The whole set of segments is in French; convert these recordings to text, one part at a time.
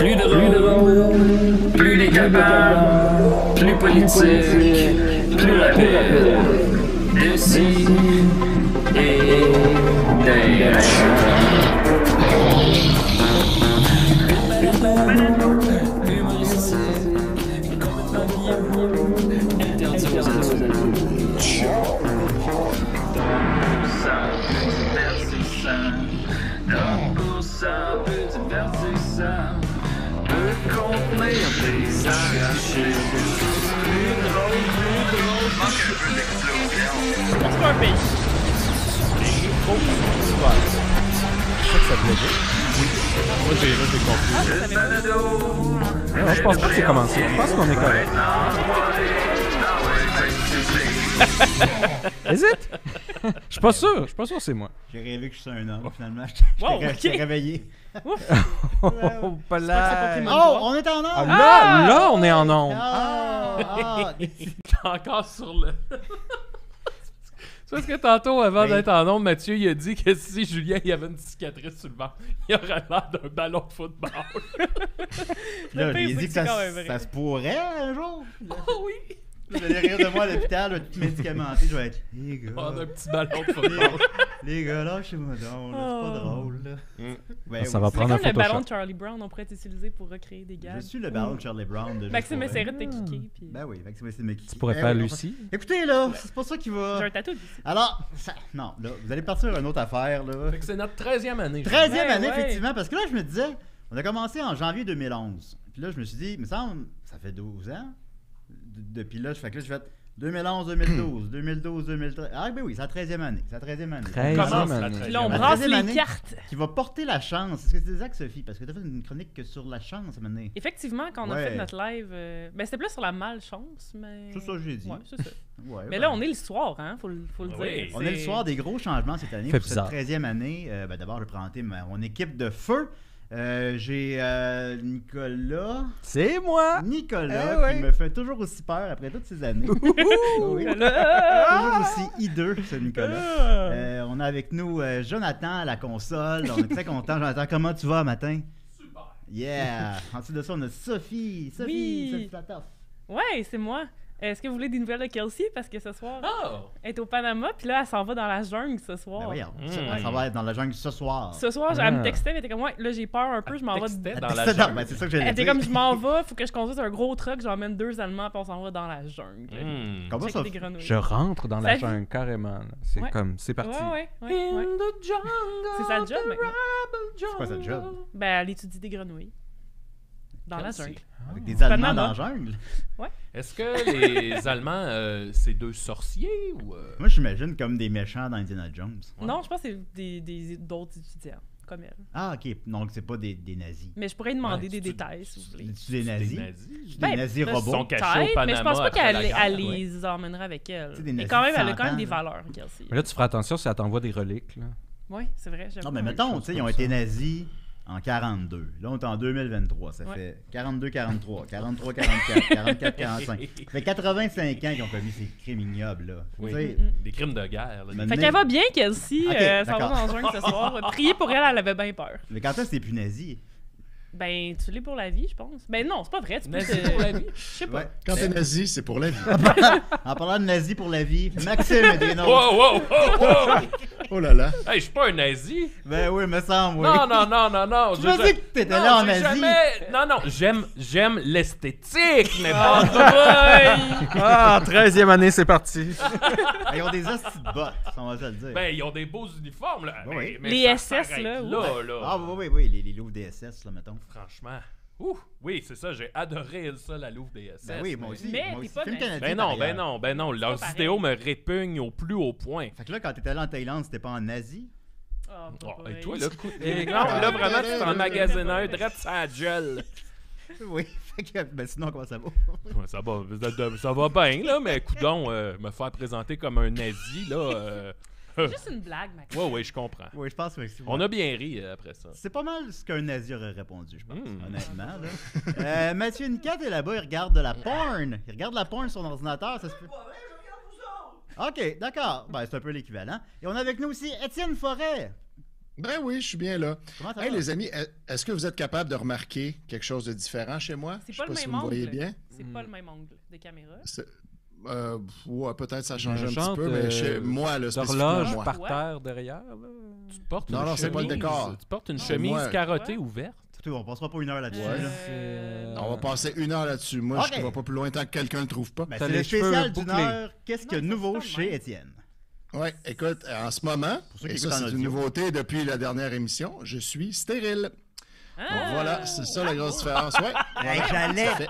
Plus drôle, plus décapable, plus politique, plus rapide. D'ici et d'ailleurs. Humoristique, complètement vieux, interdit aux adultes. Pour ça, peu divertissant, peut contenir des arrachés. Plus drôle, manque un peu d'explosion. C'est pas un pays. C'est ça que ça voulait dire? Oui. Moi, j'ai compris. Non, je pense pas que c'est commencé. Je pense qu'on est correct. Hésite! Je suis pas sûr que c'est moi. J'ai rêvé que je suis un homme, finalement. Wow, Je t'ai réveillé. Oh, pas là! Oh, on est en Ah, onde! là, on est en onde. T'es encore sur le... C'est parce que tantôt, avant d'être en onde, Mathieu il a dit que si Julien il avait une cicatrice sur le ventre, il aurait l'air d'un ballon de football. Là, Le pire, j'ai c'est dit que que c'est quand même vrai. ça se pourrait un jour. Oh oui! Vous allez rire de moi à l'hôpital, tout médicamenté. Je vais être, les gars. On a un petit ballon de football. Les gars, lâchez-moi donc, là, c'est pas drôle. Là. Ben Ça oui, va C'est prendre un comme le ballon Photoshop. de Charlie Brown, on pourrait l'utiliser pour recréer des Je gags. suis le ballon de Charlie Brown. De Maxime Juste pour essaierait de rire. te kicker. Puis... Ben oui, Maxime essaie de me kicker. Tu pourrais Ben faire oui, Lucie. Écoutez, là, c'est pas ça qui va. J'ai un tatou ici. Alors, non, là, vous allez partir une autre affaire, là. Fait que c'est notre 13e année. 13e Ouais, année, ouais. effectivement, parce que là, je me disais, on a commencé en janvier 2011. Puis là, je me suis dit, il me semble, ça fait 12 ans. Depuis là, je fais 2011, 2012, 2012, 2013. Ah, ben oui, c'est la 13e année. C'est la 13e année. 13e Commence la année. Puis là, on La brasse 13e les année. cartes. Qui va porter la chance. Est-ce que c'est exact, Sophie? Parce que tu as fait une chronique que sur la chance, à mener. Effectivement, quand on a Ouais. fait notre live, ben c'était plus sur la malchance, mais... C'est ça que j'ai dit. Ouais, c'est ça. Ouais, Mais ben, là, on est le soir, hein, faut le Oui. dire. on est le soir des gros changements cette année. Fait Pour bizarre. cette 13e année, ben d'abord, je vais présenter mon équipe de feu. J'ai Nicolas. C'est moi! Nicolas, Eh ouais. qui me fait toujours aussi peur après toutes ces années. Oui. Toujours aussi hideux, ce Nicolas. On a avec nous Jonathan à la console. On est très content. Jonathan, comment tu vas matin? Super. Yeah! Ensuite de ça, on a Sophie. Oui. Sophie Platoff. Ouais, c'est moi. Est-ce que vous voulez des nouvelles de Kelsey? Parce que ce soir, Oh! elle est au Panama, puis là, elle s'en va dans la jungle ce soir. Ben voyons, Mm. ça va être dans la jungle ce soir. Ce soir, elle Ah. me textait, elle était comme, ouais, là, j'ai peur un peu, je m'en vais. Textait dans la C'est ça, jungle. ben, c'est ça que Elle j'allais était dire. comme, je m'en vais, faut que je conduise un gros truck, j'emmène 2 Allemands, puis on s'en va dans la jungle. Comment Checker ça? des grenouilles. Je rentre dans la Ça- jungle carrément. là. C'est Ouais. comme, c'est parti. Ouais. the jungle. C'est sa job maintenant. C'est quoi sa job? Ben, elle étudie des grenouilles. Dans la Kelsey. jungle. Avec des Allemands Panama. dans la jungle? Est-ce que les Allemands, c'est 2 sorciers ou... Moi, j'imagine comme des méchants dans Indiana Jones. Ouais. Non, je pense que c'est d'autres étudiants, comme elle. Ah, ok. Donc, c'est pas des nazis. Mais je pourrais lui demander Ouais, des c'est- détails, si vous voulez. C'est des nazis? Des nazis? Des Ben, nazis là, Ils robots? sont cachés au Peut-être, Panama mais je pense pas après qu'elle la guerre, elle ouais. les emmènerait avec elle. C'est des Mais nazis quand même, de elle a 100 quand même ans, des là. valeurs, Kelsey. Mais là, tu feras attention si elle t'envoie des reliques. Là. Oui, c'est vrai. j'avoue. Non, mais quelque mettons, chose tu sais, ils comme ont ça. été nazis en 42. Là, on est en 2023. Ça Ouais. fait 42, 43, 43, 44, 44, 45. Ça fait 85 ans qu'ils ont commis ces crimes ignobles, là. Oui. Tu sais, Des crimes de guerre. là. Maintenant- Fait qu'elle va bien, Kelsey. Ok, Ça va d'accord. dans le jungle ce soir. Priez pour elle, elle avait bien peur. Mais quand est-ce que t'es plus nazi? Ben, tu l'es pour la vie, je pense. Ben non, c'est pas vrai. Tu peux Nazi te- pour la vie? Je sais pas. Ouais. Quand t'es nazi, c'est pour la vie. En parlant de nazi pour la vie, Maxime est des nôtres. Wow, wow, wow, wow! Oh là là. Hey, je suis pas un nazi. Ben oui, me semble, oui. Non, non, non, non, non. Tu m'as dit que t'étais Non, là en j'ai Asie. jamais... Non, non, j'aime l'esthétique, mais pas... Ah, 13e année, c'est parti. Ils ont des hosties de bottes, on va se le dire. Ben, ils ont des beaux uniformes, là. Ben oui. Mais Les ça SS, s'arrête là, là. Ah oui, les loups des SS, là, mettons. Franchement. Ouh, oui, c'est ça, j'ai adoré ça, la Louve des SS. Ben oui, moi aussi. Mais moi t'es aussi. pas Film nazi. canadien, Ben par non, ben ailleurs. non, ben non. Leurs pareil. idéaux me répugnent au plus haut point. Fait que là, quand t'étais allé en Thaïlande, c'était pas en Asie? Ah, Oh, boy. et toi, là, là, vraiment, tu t'en magasines un, drette sa gueule. Oui. Fait que, ben sinon, comment ça va? Ouais, ça va bien, là, mais coudon, me faire présenter comme un nazi, là... C'est juste une blague, Max. Ouais, je comprends. Oui, je pense que c'est... On a bien ri après ça. C'est pas mal ce qu'un nazi aurait répondu, je pense, Mm. honnêtement. Là. Mathieu Nicat est là-bas, il regarde de la porn. Il regarde la porn sur son ordinateur, ça se peut... OK, d'accord. Ben, c'est un peu l'équivalent. Et on a avec nous aussi Étienne Forêt. Ben oui, je suis bien là. Comment ça Hey va? les amis, est-ce que vous êtes capable de remarquer quelque chose de différent chez moi? C'est Je pas sais le si même vous me voyez angle. bien. C'est pas le même angle de caméra. Ouais, peut-être ça change un genre petit peu, mais chez moi, là, spécifiquement D'horloge moi. par Ouais. terre derrière. Là. Tu portes Non, une non, c'est pas le chemise- décor. Tu portes une Non, chemise moi. carottée Ouais. ouverte. C'est tout, on passera pas une heure là-dessus. Ouais. là. On va passer 1 heure là-dessus. Moi, Ok. je ne vais pas plus loin tant que quelqu'un le trouve pas. Ben, T'as c'est les le cheveux spécial d'une bouclés. heure. Qu'est-ce qu'il y a de Non, nouveau c'est pas chez mal. Étienne? Ouais, écoute, en ce moment, ceux qui et ça écoutent en c'est une audio. nouveauté depuis la dernière émission, je suis stérile. Donc voilà, c'est ça la grosse différence. Ouais. Hey, Ça fait-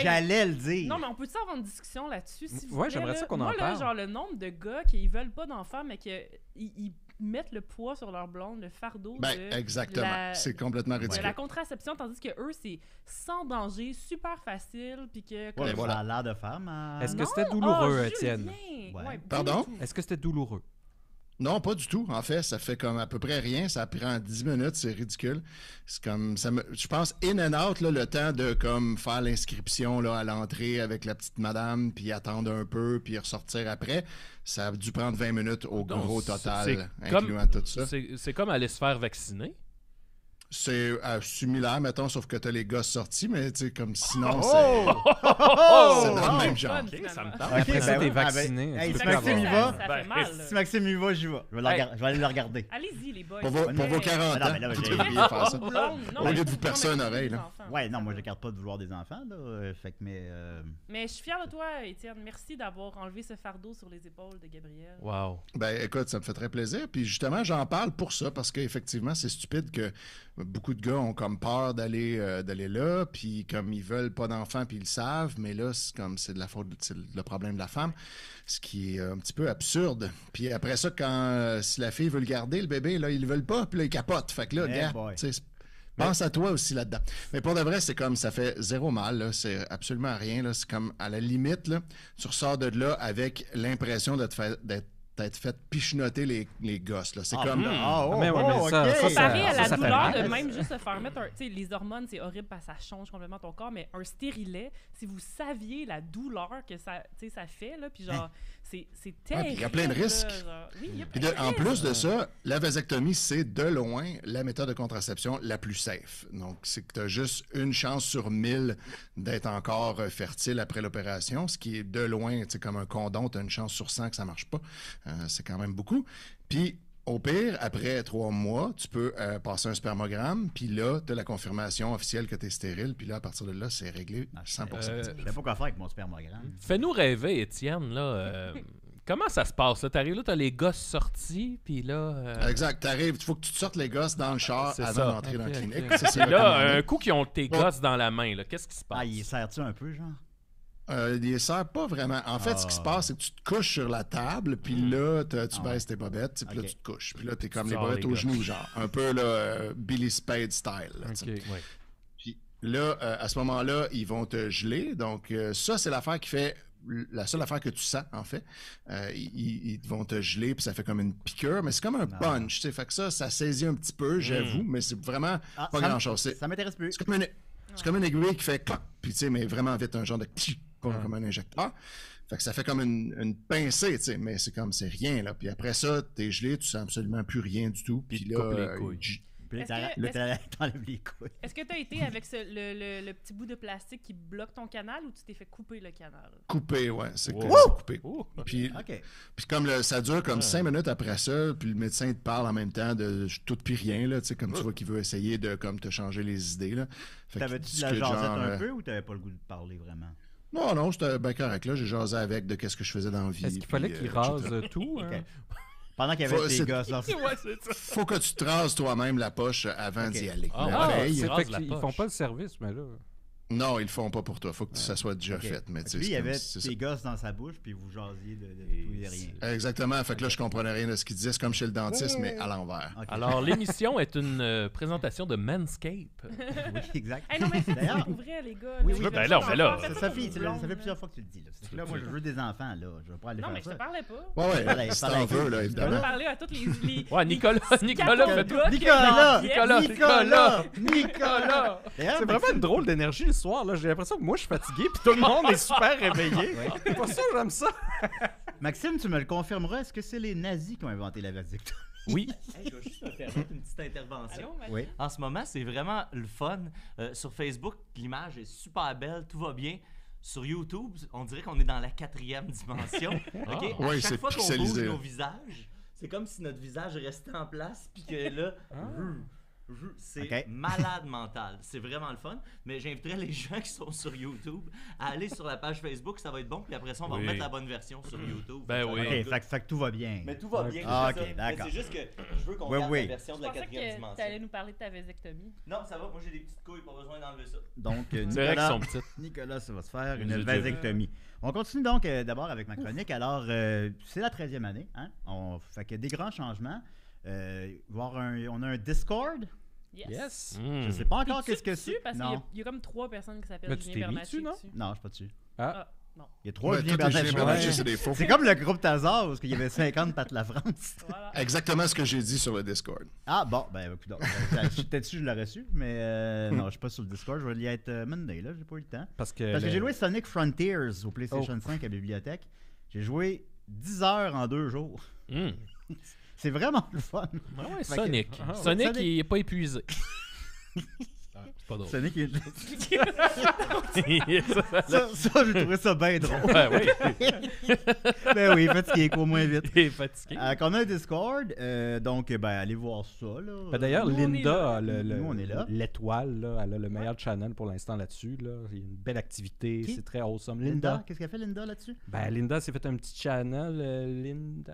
j'allais le dire. Non, mais on peut-tu avoir une discussion là-dessus, s'il vous Ouais, plaît, j'aimerais là? ça qu'on en Moi, là, parle. genre, le nombre de gars qui veulent pas d'enfants, mais qu'ils mettent le poids sur leur blonde, le fardeau Ben, de exactement. la- C'est complètement de ridicule. la contraception, tandis que eux, c'est sans danger, super facile, puis que... Ouais, voilà. ça a l'air de femme. hein. Est-ce que Non! c'était douloureux, Oh, Étienne? Julien! Ouais. Ouais, Pardon? pas du tout. Est-ce que c'était douloureux? Non, pas du tout. En fait, ça fait comme à peu près rien. Ça prend 10 minutes, c'est ridicule. C'est comme je pense in and out là, le temps de comme faire l'inscription là à l'entrée avec la petite madame, puis attendre un peu, puis ressortir après. Ça a dû prendre 20 minutes au Donc, gros c'est total, comme- incluant tout ça. C'est comme aller se faire vacciner. C'est similaire, mettons, sauf que t'as les gosses sortis, mais tu sais, comme sinon, Oh! c'est dans le même genre. Fun, Ok, ça me finalement. tente. Après ça, ben t'es oui. vacciné. Hey, Tu si peux Maxime avoir- y va, Ça Ben, fait mal. si Maxime y va, j'y vais. Je vais aller le regarder. Allez-y, les boys. Pour vos 40 Non, ans, mais là, vous j'ai- devriez faire ça. Blonde, non, Au mais- lieu de vous non, percer mais une des oreille, là. enfants. Ouais, non, moi, je garde pas de vouloir des enfants, là. Fait que, Mais je suis fière de toi, Étienne. Merci d'avoir enlevé ce fardeau sur les épaules de Gabriel. Wow. Ben écoute, ça me fait très plaisir. Puis justement, j'en parle pour ça, parce qu'effectivement, c'est stupide que beaucoup de gars ont comme peur d'aller là, puis comme ils veulent pas d'enfants, puis ils le savent, mais là, c'est de la faute, c'est le problème de la femme, ce qui est un petit peu absurde. Puis après ça, quand si la fille veut le garder, le bébé, là, ils le veulent pas, puis là, ils capotent. Fait que là, Eh gars, boy. tu sais, pense à toi aussi là-dedans. Mais pour de vrai, c'est comme ça fait zéro mal, là. C'est absolument rien. Là. C'est comme à la limite, là, tu ressors de là avec l'impression d'être fait pichenoter les gosses. Là. C'est comme. Mais ouais, mais ça, ok. ça, Comparé à la ça fait douleur mal. de même juste se faire mettre un... Tu sais, les hormones, c'est horrible parce que ça change complètement ton corps, mais un stérilet, si vous saviez la douleur que ça, tu sais, ça fait, là, puis genre, c'est terrible. puis il y a plein de là, risques. genre. Oui, il y a Puis plein de en risques. plus de ça, la vasectomie, c'est de loin la méthode de contraception la plus safe. Donc, c'est que tu as juste une chance sur 1000 d'être encore fertile après l'opération, ce qui est de loin, tu sais, comme un condom, tu as une chance sur 100 que ça marche pas. C'est quand même beaucoup. Puis, au pire, après 3 mois, tu peux passer un spermogramme, puis là, tu as la confirmation officielle que tu es stérile, puis là, à partir de là, c'est réglé 100%. Je sais pas quoi faire avec mon spermogramme. Fais-nous rêver, Étienne, là. Comment ça se passe, là? T'arrives là, t'as les gosses sortis, puis là... Exact. T'arrives, il faut que tu te sortes les gosses dans le char C'est avant ça. d'entrer dans la Ok, clinique. ok. Ça, c'est Puis là, recommandé. un coup qu'ils ont tes gosses dans la main, là, qu'est-ce qui se passe? Ah, il sert-tu un peu, genre? Il ne sert pas vraiment. En fait, ce qui se passe, c'est que tu te couches sur la table, puis là, tu baisses tes bobettes, puis là, Ok. tu te couches. Puis là, t'es comme Tu les sors bobettes les aux gosses. genoux, genre. Un peu, là, Billy Spade style. Là, tu sais. Ok. Ouais. Puis là, à ce moment-là, ils vont te geler. Donc, ça, c'est l'affaire qui fait... La seule affaire que tu sens, en fait. Ils vont te geler, puis ça fait comme une piqûre, mais c'est comme un punch, tu sais. Fait que ça saisit un petit peu, j'avoue, mais c'est vraiment Ah, pas ça grand-chose. C'est Ça m'intéresse plus. c'est comme une aiguille qui fait clac, puis tu sais, mais vraiment vite, un genre de comme un injecteur. Fait que ça fait comme une pincée, tu sais, mais c'est rien, là. Puis après ça, t'es gelé, tu sens absolument plus rien du tout. Puis Puis là, coupe les couilles. Puis Est-ce là, que- t'enlèves les couilles. Est-ce que tu as été avec le petit bout de plastique qui bloque ton canal ou tu t'es fait couper le canal? coupé, ouais, c'est Wow. c'est coupé. Oh. Puis, OK. puis comme ça dure comme 5 minutes après ça, puis le médecin te parle en même temps de tout puis rien, là, tu sais, comme tu vois qu'il veut essayer de comme te changer les idées, là. Fait qu'il T'avais-tu de la discute, jasette genre, un peu ou t'avais pas le goût de parler vraiment? Non, c'était bien correct, là. J'ai jasé avec de qu'est-ce que je faisais dans la vie. Est-ce qu'il fallait puis, qu'il etc. rase tout? OK. hein? Pendant qu'il y avait tes C'est- gosses là. Ouais, c'est ça. Faut que tu te rases toi-même la poche avant Ok. d'y aller. Ah, La ouais. veille, C'est C'est rase fait la qu'ils poche. font pas le service, mais là... non, ils le font pas pour toi. Faut que ça soit déjà fait. Mais tu sais, Lui, il c'est avait comme- c'est ça. tes gosses dans sa bouche, puis vous jasiez de tout et de rien. Exactement. Fait que là, je comprenais rien de ce qu'il disait. C'est comme chez le dentiste, mais à l'envers. OK. Alors, l'émission est une présentation de Manscape. Oui, exact. Hey, non, mais faites ça D'ailleurs, pour vrai, les gars. Oui, là. oui, Je ben veux là, pas mais là, d'enfants, faites ça Sophie, pour vos ça fait blondes, plusieurs fois que tu le dis. Là. C'est que là, moi, je veux des enfants, là. Je veux pas aller Non, mais faire je te ça. parlais pas. Ouais, Voilà, si parle t'en veux, là, Je évidemment. vais parler à toutes les Ouais, Nicolas, Nicolas, fais-toi. Nicolas! Nicolas, Nicolas! Nicolas! D'ailleurs, C'est vraiment une drôle d'énergie le soir, là. J'ai l'impression que moi, je suis fatigué, puis tout le monde est super réveillé. Ouais. C'est pas ça, j'aime ça. Maxime, tu me le confirmeras, est-ce que c'est les nazis qui ont inventé la vasectomie? Oui. Hey, je vais juste me permettre une petite intervention. Allô, Mathieu? Oui. En ce moment, c'est vraiment le fun. Sur Facebook, l'image est super belle, tout va bien. Sur YouTube, on dirait qu'on est dans la 4e dimension. OK? Ouais, À chaque c'est fois qu'on bouge pixelisé, nos là. visages, c'est comme si notre visage restait en place, puis que là, c'est OK. malade mental. C'est vraiment le fun. Mais j'inviterais les gens qui sont sur YouTube à aller sur la page Facebook, ça va être bon. Puis après ça, on va Oui. remettre la bonne version sur YouTube. Ben Ça va oui. être OK, good. fait que tout va bien. Mais tout va bien. Ah, c'est ok, ça. d'accord. Mais c'est juste que je veux qu'on Oui, regarde oui. la version Je de la pensais 4e que dimension. tu allais nous parler de ta vasectomie. Non, ça va. Moi, j'ai des petites couilles, pas besoin d'enlever ça. Donc, C'est vrai qu'ils sont petites. Nicolas, ça va se faire J'ai une déjà vu. vasectomie. On continue donc d'abord avec ma chronique. Alors, c'est la 13e année. Hein? Fait que des grands changements. On a un Discord. Yes. Je sais pas encore T'es-tu qu'est-ce que dessus? c'est. Parce qu'il Non, y a comme 3 personnes qui s'appellent Mais tu Julien t'es mis Bernatchez dessus, non? dessus. non, je suis pas dessus. Ah, non. Il y a 3 Ouais, Julien tout est Bernatchez. Julien Bernatchez, Ouais. c'est des faux. C'est comme le groupe Tazar, parce qu'il y avait 50 Pat La France. Voilà. Exactement ce que j'ai dit sur le Discord. Ah, bon, ben, écoute, donc, peut-être que je l'aurais su, mais non, je suis pas sur le Discord. Je vais y être Monday, là, j'ai pas eu le temps. Parce que, Parce que j'ai joué Sonic Frontiers au PlayStation Oh. 5 à la bibliothèque. J'ai joué 10 heures en 2 jours. Hmm. C'est vraiment le fun. Ah ouais, Fait que- Sonic. Ah, ouais. Sonic, Sonic. il est pas épuisé. Ah, c'est pas drôle. Sonic, il- Ça, ça, j'ai trouvé ça bien drôle. ouais, oui. Ben oui, fatigué, cours moins vite. Il est fatigué. Qu'on a un Discord, donc ben allez voir ça là. Ben, d'ailleurs, Nous, on est Linda, là. Nous, on est là. l'étoile, là, elle a le meilleur channel pour l'instant là-dessus. Là. Il y a une belle activité, Qui? c'est très awesome. Linda, Linda. qu'est-ce qu'elle fait Linda là-dessus? Ben, Linda s'est fait un petit channel, Linda.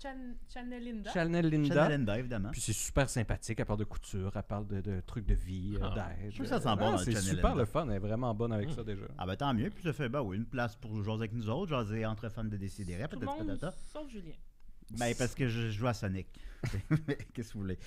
Channel Linda. Channel Linda. Channel Linda, évidemment. Puis c'est super sympathique. Elle parle de couture, elle parle de trucs de vie, d'aide. Je trouve que ça sent bon dans le C'est Channel super Linda. le fun. Elle est vraiment bonne avec ça déjà. Ah ben tant mieux, puis ça fait ben oui, une place pour jaser avec nous autres, jaser entre fans de Décideret, Tout le peut-être monde, patata. sauf Julien. Ben parce que je joue à Sonic. Qu'est-ce que vous voulez?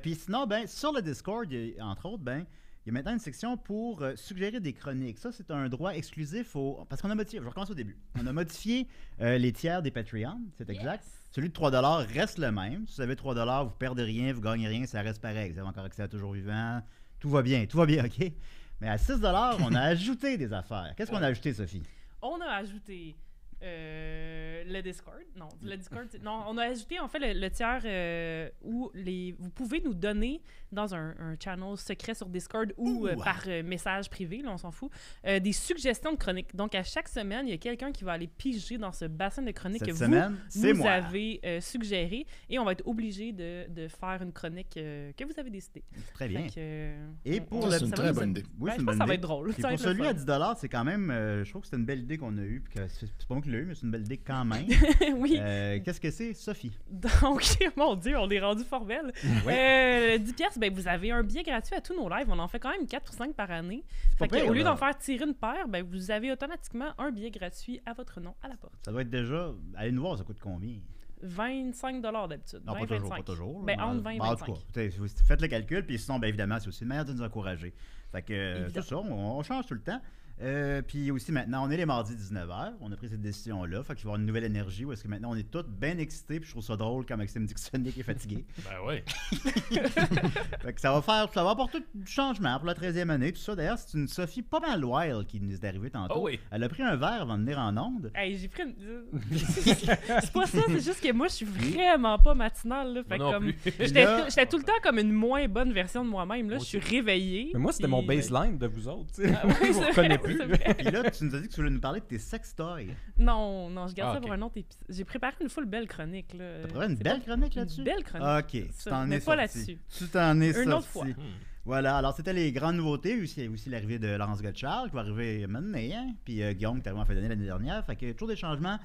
Puis sinon, ben sur le Discord, entre autres, ben il y a maintenant une section pour suggérer des chroniques. Ça, c'est un droit exclusif parce qu'on a modifié, je recommence au début. On a modifié les tiers des Patreon, c'est exact. Yes. Celui de 3$ reste le même. Si vous avez 3$, vous perdez rien, vous gagnez rien, ça reste pareil. Vous avez encore accès à Toujours Vivant. Tout va bien, OK? Mais à 6$, on a ajouté des affaires. Qu'est-ce qu'on a ajouté, Sophie? On a ajouté le Discord. Non, le Discord. Non, on a ajouté en fait le tiers où vous pouvez nous donner dans un channel secret sur Discord ou par message privé, là, on s'en fout, des suggestions de chroniques. Donc à chaque semaine, il y a quelqu'un qui va aller piger dans ce bassin de chroniques Cette que semaine, c'est vous moi. avez suggéré et on va être obligé de faire une chronique que vous avez décidée. Très bien. Fait que, Et on- pour on- le- C'est une ça très va- bonne idée. Oui, Ben, c'est je une pense bonne que ça va idée. être drôle. Puis Ça va pour être le celui fun. à 10$, c'est quand même. Je trouve que c'était une belle idée qu'on a eue. Puis que c'est pas moi qui l'ai eu, mais c'est une belle idée quand même. Oui. Qu'est-ce que c'est, Sophie? Donc, mon Dieu, on est rendu formel. 10 piastres, ben, vous avez un billet gratuit à tous nos lives. On en fait quand même 4 ou 5 par année. pas Fait que, pire, au lieu là. d'en faire tirer une paire, ben, vous avez automatiquement un billet gratuit à votre nom à la porte. Ça doit être déjà. Allez nous voir, ça coûte combien? 25 d'habitude. Non, 20, pas toujours. 25. Pas toujours. Ben, là. entre 20 et En tout 25. cas, faites le calcul. Puis sinon, ben, évidemment, c'est aussi une manière de nous encourager. Fait que c'est ça, on change tout le temps. Puis aussi maintenant, on est les mardis 19h. On a pris cette décision-là. Fait qu'il va y avoir une nouvelle énergie. Où est-ce que maintenant on est tous bien excités. Puis je trouve ça drôle quand Maxime dit que Sonic est fatigué. Ben ouais. Fait que ça va apporter du changement pour la 13e année. Tout ça, d'ailleurs, c'est une Sophie pas mal wild qui nous est arrivée tantôt. Oh oui. Elle a pris un verre avant de venir en onde. Hey, j'ai pris une... c'est pas ça, c'est juste que moi, je suis vraiment pas matinale. Là. Fait Moi non comme... plus. Là- J'étais tout le temps comme une moins bonne version de moi-même. Là. Je suis réveillée. Mais moi, c'était puis- mon baseline de vous autres. tu sais. Ah, ouais, Je vous c'est reconnais vrai, plus. c'est vrai. Puis là, tu nous as dit que tu voulais nous parler de tes sextoys. Non, je garde Ah, ça ok. pour un autre épisode. J'ai préparé une full belle chronique. Là. T'as préparé une C'est belle pas- chronique là-dessus? Une belle chronique. Ok, tu Ça, t'en mais es pas sorti. là-dessus. Tu t'en es Une sorti. autre fois. Voilà, alors c'était les grandes nouveautés. Aussi l'arrivée de Laurence Gottschalk qui va arriver maintenant, hein? Puis Guillaume qui est arrivé en fin d'année l'année dernière. Fait que toujours des changements.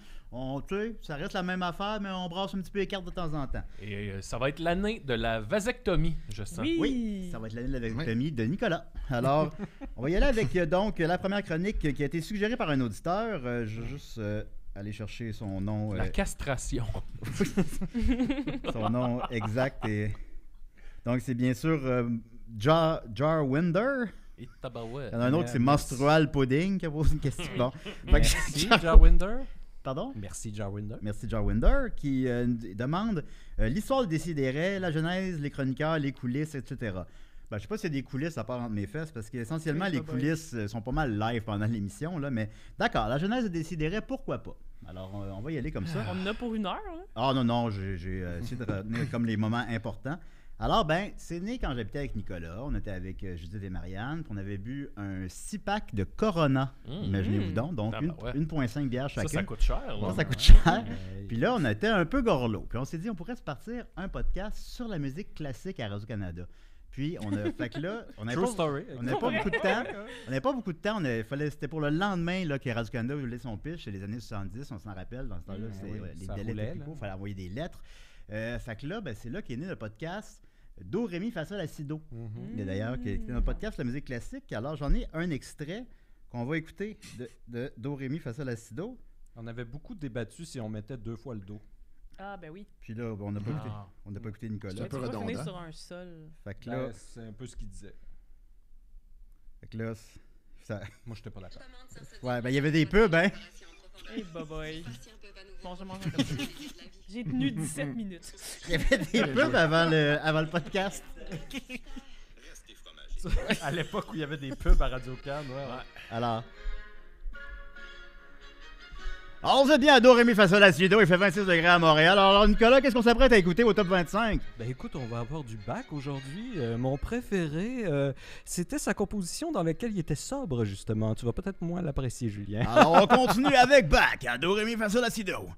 Tu sais, ça reste la même affaire, mais on brasse un petit peu les cartes de temps en temps. Et ça va être l'année de la vasectomie, je sens. Oui. Oui, ça va être l'année de la vasectomie de Nicolas. Alors, on va y aller avec donc la première chronique qui a été suggérée par un auditeur. Je vais juste aller chercher son nom. La castration. Son nom exact. Donc, c'est bien sûr Jarwinder. Et tabarouette. Il y en a un autre, c'est Menstrual Pudding qui a posé une question. Bon. Fait que- Merci, Jarwinder. Pardon? Merci, Jarwinder. Merci Jarwinder qui demande l'histoire de Décideret, la genèse, les chroniqueurs, les coulisses, etc. Ben, je sais pas s'il y a des coulisses à part entre mes fesses, parce qu'essentiellement, Oui, les bah, coulisses sont pas mal live pendant l'émission, là, mais d'accord, la genèse de Décideret, pourquoi pas? Alors, on va y aller comme ça. On en a pour 1 heure. Hein? Ah non, j'ai essayé de retenir comme les moments importants. Alors, ben, c'est né quand j'habitais avec Nicolas. On était avec Judith et Marianne, puis on avait bu un 6-pack de Corona, imaginez-vous donc. Donc, Ah, ben ouais. 1,5 bières chacune. Ça coûte cher. là. Ça coûte cher. Puis là, on était un peu gorlot. Puis on s'est dit, on pourrait se partir un podcast sur la musique classique à Radio-Canada. Puis, on a fait que là, on n'avait True pas, story. on n'avait pas beaucoup de temps. On n'avait pas beaucoup de temps. C'était pour le lendemain là, que Radio-Canada voulait son pitch. C'est les années 70, on s'en rappelle. Dans ce temps-là, les ça délais roulait, étaient plus là. courts. Il fallait envoyer des lettres. Fait que là, ben, c'est là qu'est né le podcast Do, Ré, Mi, Fa, Sol, La, Si, Do. Il y a d'ailleurs qui est un podcast sur la musique classique. Alors, j'en ai un extrait qu'on va écouter de Do, Ré, Mi, Fa, Sol, La, Si, Do. On avait beaucoup débattu si on mettait 2 fois le dos. Ah, ben oui. Puis là, ben, on n'a pas écouté. On n'a pas écouté Nicolas. C'est un peu Tu vas finir redondant. sur un sol. Fait que là, C'est un peu ce qu'il disait. ça... Moi, j'étais pas d'accord. Ouais, ben il y avait des pubs, hein? Hey, bye. Bon, je mange un peu. J'ai tenu 17 minutes. Il y avait des pubs avant le podcast. À l'époque où il y avait des pubs à Radio-Can, ouais. Alors. On vous bien à Do, Ré, Mi, Fa, Sol, La, Si, Do. Il fait 26 degrés à Montréal. Alors, Nicolas, qu'est-ce qu'on s'apprête à écouter au top 25? Ben écoute, on va avoir du bac aujourd'hui. Mon préféré, c'était sa composition dans laquelle il était sobre, justement. Tu vas peut-être moins l'apprécier, Julien. Alors, on continue avec Bach à Do, Ré, Mi, Fa, Sol, La, Si, Do.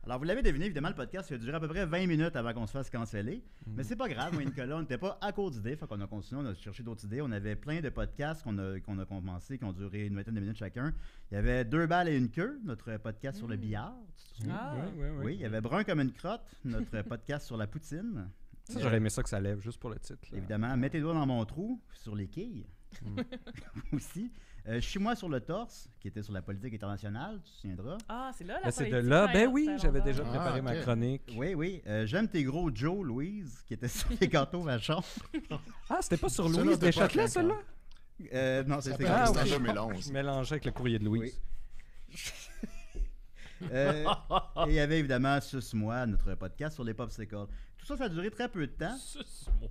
Alors, vous l'avez deviné, évidemment, le podcast il a duré à peu près 20 minutes avant qu'on se fasse canceller. Mais c'est pas grave, moi et Nicolas, on n'était pas à court d'idées. Fait qu'on a continué, on a cherché d'autres idées. On avait plein de podcasts qu'on a commencé, qui ont duré une vingtaine de minutes chacun. Il y avait 2 balles et une queue, notre podcast sur le billard. Tu te souviens? Ah, Oui, il y avait Brun comme une crotte, notre podcast sur la poutine. Ça, j'aurais aimé ça que ça lève, juste pour le titre. là. Évidemment, Mets tes doigts dans mon trou, sur les quilles. Aussi. Chie-moi sur le torse, qui était sur la politique internationale, tu te souviendras. Ah, c'est là la Ben, c'est de politique là. Ben taille- oui, taille j'avais longueur. déjà préparé ma ok. chronique. Oui. J'aime tes gros Joe, Louise, qui était sur les gâteaux vachons. Ah, c'était pas sur Ça, là, Louise t'es pas Deschâtelet, craquant. celle-là? Non, c'est Ça ses fait Ah, gâteaux c'est oui. en 2011. Je mélangeais avec le courrier de Louise. Et il y avait évidemment Suce-moi, notre podcast sur les popsicles. Tout ça, ça a duré très peu de temps. Suce-moi.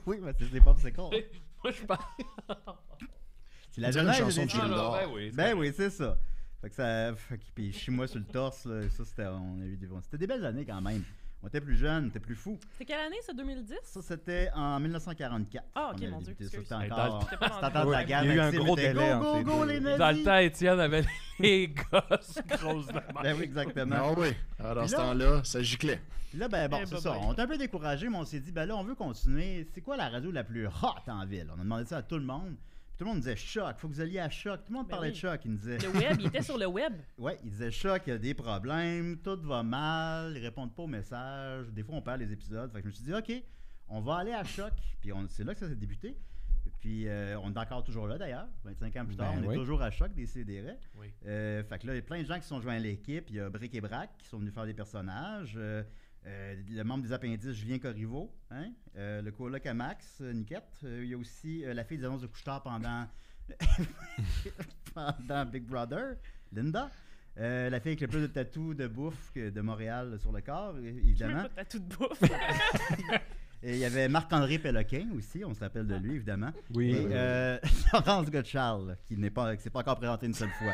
Oui, mais c'est des popsicles. Moi, je parle. C'est la On dirait une genèse chanson des de Gilles Ah, Dor. ben oui. Ben oui, c'est ça. Fait que ça. Puis chie-moi sur le torse, là, ça c'était. C'était des belles années quand même. On était plus jeunes, on était plus fous. C'est quelle année, ça, 2010? Ça, c'était en 1944. Ah, ok, qu'on a mon Dieu, débuté. Ça, excuse. c'était Hey, encore. J'étais pas dans C'était le- encore de la Ouais, guerre. il y a eu un Maxime gros était, délai Go, entre go, les go, deux. les nazis! Dans le temps, Étienne avait les gosses grosses de même. Ben oui, exactement. Ah oui. Alors, Puis ce là- temps-là, ça giclait. Puis là, ben bon, Eh, c'est bye ça. bye. On était un peu découragés, mais on s'est dit, ben là, on veut continuer. C'est quoi la radio la plus hot en ville? On a demandé ça à tout le monde. Puis tout le monde disait Choc, faut que vous alliez à Choc. Tout le monde Ben parlait oui. de Choc. Il nous disait, Le web, il était sur le web. ouais, il disait Choc, il y a des problèmes, tout va mal, ils répondent pas aux messages. Des fois, on perd les épisodes. Fait que je me suis dit, OK, on va aller à Choc. Puis c'est là que ça s'est débuté. Puis on est encore toujours là d'ailleurs, 25 ans plus tard, Ben on oui. est toujours à Choc des CDR. Oui. Fait que là, il y a plein de gens qui sont joints à l'équipe. Il y a Brick et Brac qui sont venus faire des personnages. Le membre des appendices, Julien Corriveau. Hein? Le coloc à Max, Niquette. Il y a aussi la fille des annonces de couche-tard pendant... pendant Big Brother, Linda. La fille avec le plus de tatous de bouffe de Montréal sur le corps, évidemment. Même pas de tatou de bouffe. Et il y avait Marc-André Péloquin aussi, on se rappelle de lui, évidemment. Oui. Et Laurence Godcharles, qui s'est pas encore présenté une seule fois.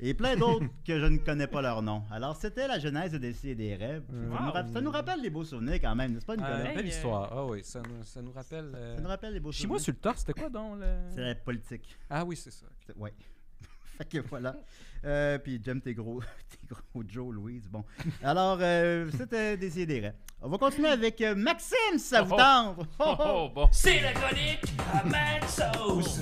Et plein d'autres que je ne connais pas leur nom. Alors, c'était la genèse de des rêves. Ça nous rappelle les beaux souvenirs quand même, n'est-ce pas, Nicolas? Hey, Belle histoire. Ah oui, ça nous rappelle. Ça nous rappelle les beaux Chie-moi souvenirs. sur le torse, c'était quoi donc le... C'est la politique. Ah oui, c'est ça. Ouais. Fait que voilà. Puis j'aime tes gros Joe, Louise. Bon. Alors, c'était des rêves. On va continuer avec Maxime, si ça vous tente. Oh, oh, bon. C'est la chronique à Maxos.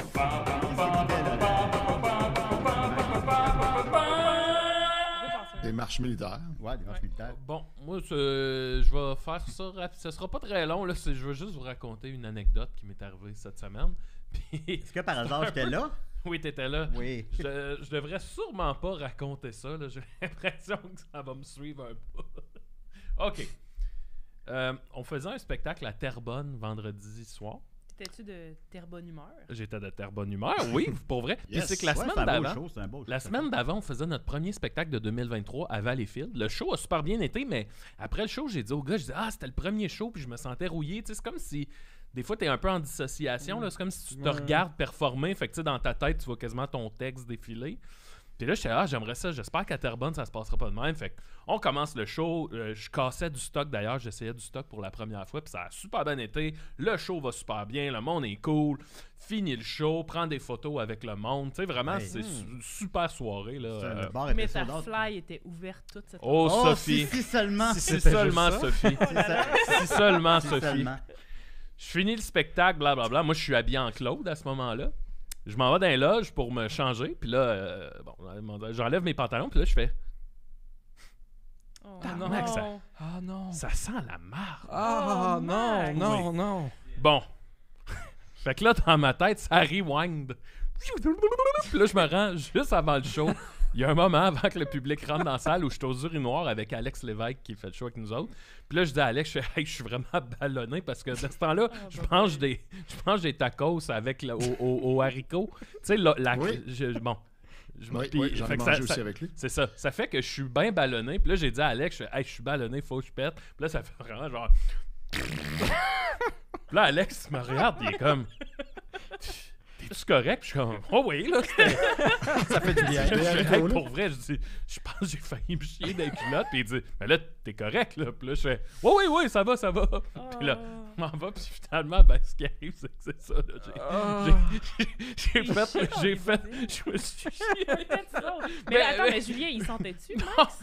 Des marches militaires. Ouais, des marches militaires. Bon, moi, je vais faire ça rapide. Ce sera pas très long. Là, je veux juste vous raconter une anecdote qui m'est arrivée cette semaine. Puis, Est-ce que par hasard j'étais là? oui, t'étais là. Oui. Je devrais sûrement pas raconter ça. Là. J'ai l'impression que ça va me suivre un peu. OK. On faisait un spectacle à Terrebonne vendredi soir. T'étais-tu de terre bonne humeur? J'étais de terre bonne humeur, oui, pour vrai. Puis Yes. c'est que la Ouais, semaine c'est un beau d'avant... show, c'est un beau show. La semaine d'avant, on faisait notre premier spectacle de 2023 à Valleyfield. Le show a super bien été, mais après le show, j'ai dit au gars, c'était le premier show, puis je me sentais rouillé. Tu sais, c'est comme si, des fois, t'es un peu en dissociation, là. C'est comme si tu te regardes performer, fait que tu sais, dans ta tête, tu vois quasiment ton texte défiler. Puis là, j'étais j'aimerais ça, j'espère qu'à Terrebonne, ça se passera pas de même. Fait qu'on commence le show, je cassais du stock d'ailleurs, j'essayais du stock pour la première fois, puis ça a super bien été. Le show va super bien, le monde est cool. Fini le show, prends des photos avec le monde. Tu sais, vraiment, Ouais. c'est une super soirée, là. Le bar était Mais sold ta out. fly était ouverte toute cette Oh, Sophie! si seulement. Si c'était seulement juste ça. Sophie. Oh là là. Si seulement Si Sophie. seulement. Je finis le spectacle, blablabla. Moi, je suis habillé en Claude à ce moment-là. Je m'en vais dans les loges pour me changer. Puis là, j'enlève mes pantalons. Puis là, je fais Oh, Tabarnak, ça- non. Ah non. ça sent la marde. Ah Oh, non, Max. non, non. Bon. Fait que là, dans ma tête, ça rewind. Puis là, je me rends juste avant le show. Il y a un moment avant que le public rentre dans la salle où je suis aux urinoirs avec Alex Lévesque qui fait le show avec nous autres. Puis là, je dis à Alex, je suis vraiment ballonné parce que de ce temps-là, je mange des tacos avec au haricot. Tu sais, Oui. bon. Oui, puis- oui, j'en ai fait que mangé ça- aussi ça- avec lui. C'est ça. Ça fait que je suis bien ballonné. Puis là, j'ai dit à Alex, je suis ballonné, faut que je pète. Puis là, ça fait vraiment genre... Puis là, Alex me regarde, il est comme... T'es-tu correct? Puis je suis comme... Oh oui, là, c'était... Ça fait du bien. Hey, pour vrai, je pense que j'ai failli me chier dans les culottes. Puis il dit, mais là, t'es correct, là. Puis là, je fais, oui, ça va. Puis là, je m'en vais. Puis finalement, ben, ce qui arrive, c'est que c'est ça, là. J'ai fait, je me suis chié. Peut-être ça. Mais Mais- attends, mais- mais Julien, il sentait-tu?